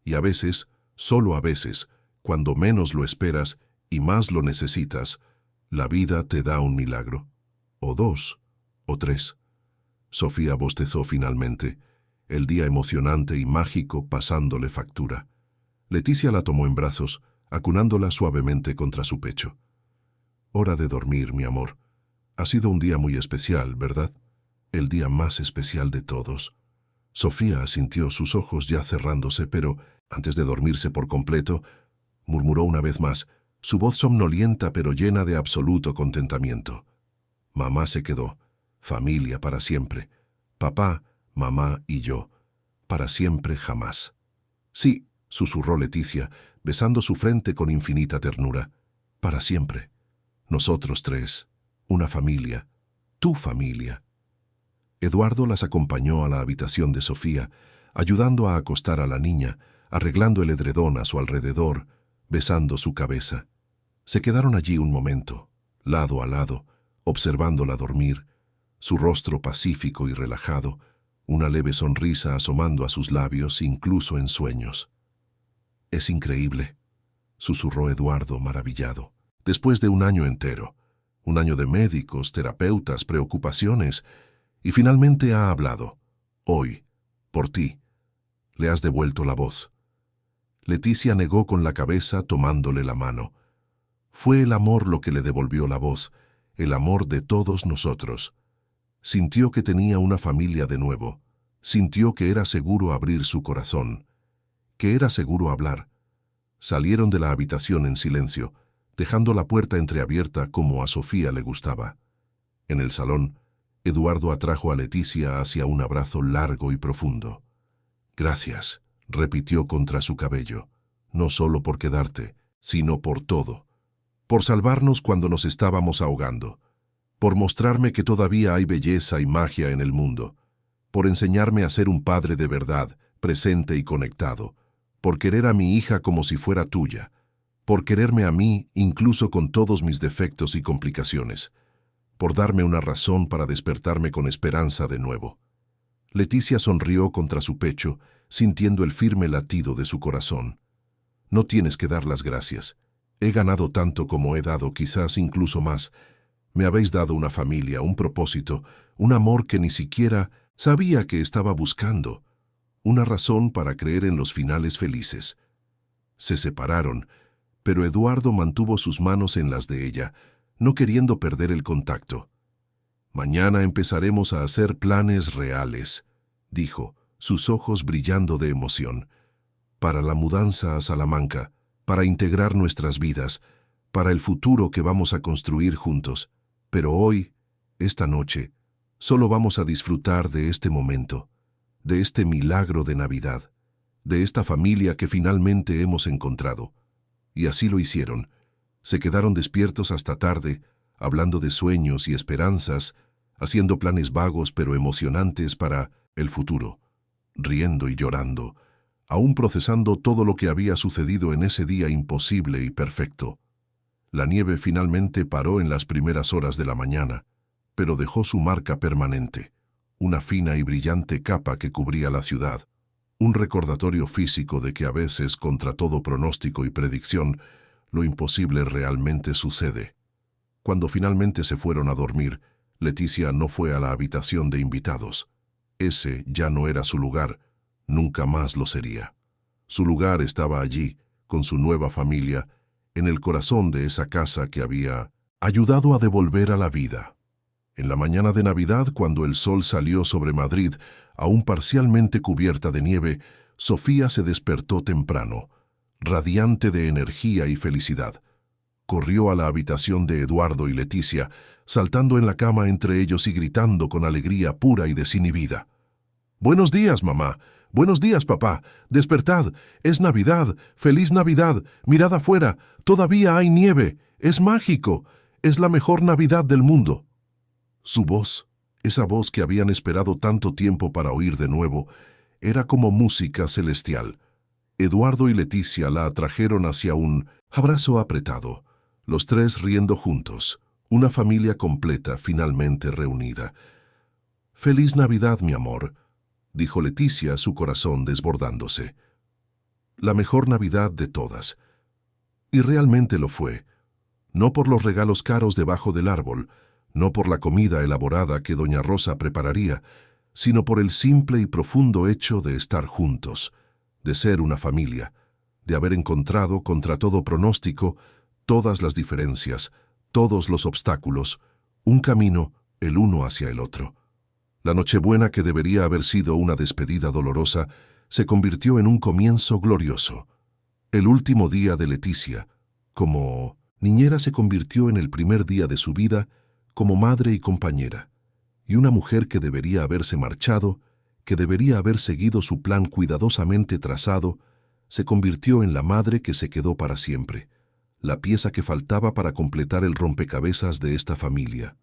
Y a veces, solo a veces, cuando menos lo esperas y más lo necesitas, la vida te da un milagro. O dos, o tres. Sofía bostezó finalmente, el día emocionante y mágico pasándole factura. Leticia la tomó en brazos, acunándola suavemente contra su pecho. «Hora de dormir, mi amor. Ha sido un día muy especial, ¿verdad? El día más especial de todos». Sofía asintió, sus ojos ya cerrándose, pero, antes de dormirse por completo, murmuró una vez más, su voz somnolienta pero llena de absoluto contentamiento. «Mamá se quedó. Familia para siempre. Papá, mamá y yo. Para siempre jamás». «Sí», susurró Leticia, besando su frente con infinita ternura. «Para siempre. Nosotros tres. Una familia. Tu familia». Eduardo las acompañó a la habitación de Sofía, ayudando a acostar a la niña, arreglando el edredón a su alrededor, besando su cabeza. Se quedaron allí un momento, lado a lado, observándola dormir, su rostro pacífico y relajado, una leve sonrisa asomando a sus labios incluso en sueños. «Es increíble», susurró Eduardo maravillado. «Después de un año entero, un año de médicos, terapeutas, preocupaciones, y finalmente ha hablado. Hoy, por ti, le has devuelto la voz». Leticia negó con la cabeza tomándole la mano. Fue el amor lo que le devolvió la voz, el amor de todos nosotros. Sintió que tenía una familia de nuevo, sintió que era seguro abrir su corazón, que era seguro hablar. Salieron de la habitación en silencio, dejando la puerta entreabierta como a Sofía le gustaba. En el salón, Eduardo atrajo a Leticia hacia un abrazo largo y profundo. «Gracias», repitió contra su cabello, «no solo por quedarte, sino por todo. Por salvarnos cuando nos estábamos ahogando. Por mostrarme que todavía hay belleza y magia en el mundo. Por enseñarme a ser un padre de verdad, presente y conectado. Por querer a mi hija como si fuera tuya. Por quererme a mí incluso con todos mis defectos y complicaciones. Por darme una razón para despertarme con esperanza de nuevo». Leticia sonrió contra su pecho, sintiendo el firme latido de su corazón. No tienes que dar las gracias. He ganado tanto como he dado, quizás incluso más. Me habéis dado una familia, un propósito, un amor que ni siquiera sabía que estaba buscando, una razón para creer en los finales felices. Se separaron, pero Eduardo mantuvo sus manos en las de ella, no queriendo perder el contacto. «Mañana empezaremos a hacer planes reales», dijo, sus ojos brillando de emoción. «Para la mudanza a Salamanca, para integrar nuestras vidas, para el futuro que vamos a construir juntos. Pero hoy, esta noche, solo vamos a disfrutar de este momento, de este milagro de Navidad, de esta familia que finalmente hemos encontrado». Y así lo hicieron. Se quedaron despiertos hasta tarde, hablando de sueños y esperanzas, haciendo planes vagos pero emocionantes para el futuro, riendo y llorando, aún procesando todo lo que había sucedido en ese día imposible y perfecto. La nieve finalmente paró en las primeras horas de la mañana, pero dejó su marca permanente, una fina y brillante capa que cubría la ciudad, un recordatorio físico de que a veces, contra todo pronóstico y predicción, lo imposible realmente sucede. Cuando finalmente se fueron a dormir, Leticia no fue a la habitación de invitados. Ese ya no era su lugar, nunca más lo sería. Su lugar estaba allí, con su nueva familia, en el corazón de esa casa que había ayudado a devolver a la vida. En la mañana de Navidad, cuando el sol salió sobre Madrid, aún parcialmente cubierta de nieve, Sofía se despertó temprano, radiante de energía y felicidad. Corrió a la habitación de Eduardo y Leticia, saltando en la cama entre ellos y gritando con alegría pura y desinhibida. «¡Buenos días, mamá! ¡Buenos días, papá! ¡Despertad! ¡Es Navidad! ¡Feliz Navidad! ¡Mirad afuera! ¡Todavía hay nieve! ¡Es mágico! ¡Es la mejor Navidad del mundo!». Su voz, esa voz que habían esperado tanto tiempo para oír de nuevo, era como música celestial. Eduardo y Leticia la atrajeron hacia un abrazo apretado, los tres riendo juntos, una familia completa finalmente reunida. «¡Feliz Navidad, mi amor!», dijo Leticia, su corazón desbordándose. La mejor Navidad de todas. Y realmente lo fue. No por los regalos caros debajo del árbol, no por la comida elaborada que doña Rosa prepararía, sino por el simple y profundo hecho de estar juntos, de ser una familia, de haber encontrado, contra todo pronóstico, todas las diferencias, todos los obstáculos, un camino el uno hacia el otro. La Nochebuena, que debería haber sido una despedida dolorosa, se convirtió en un comienzo glorioso. El último día de Leticia, como niñera, se convirtió en el primer día de su vida como madre y compañera, y una mujer que debería haberse marchado, que debería haber seguido su plan cuidadosamente trazado, se convirtió en la madre que se quedó para siempre, la pieza que faltaba para completar el rompecabezas de esta familia.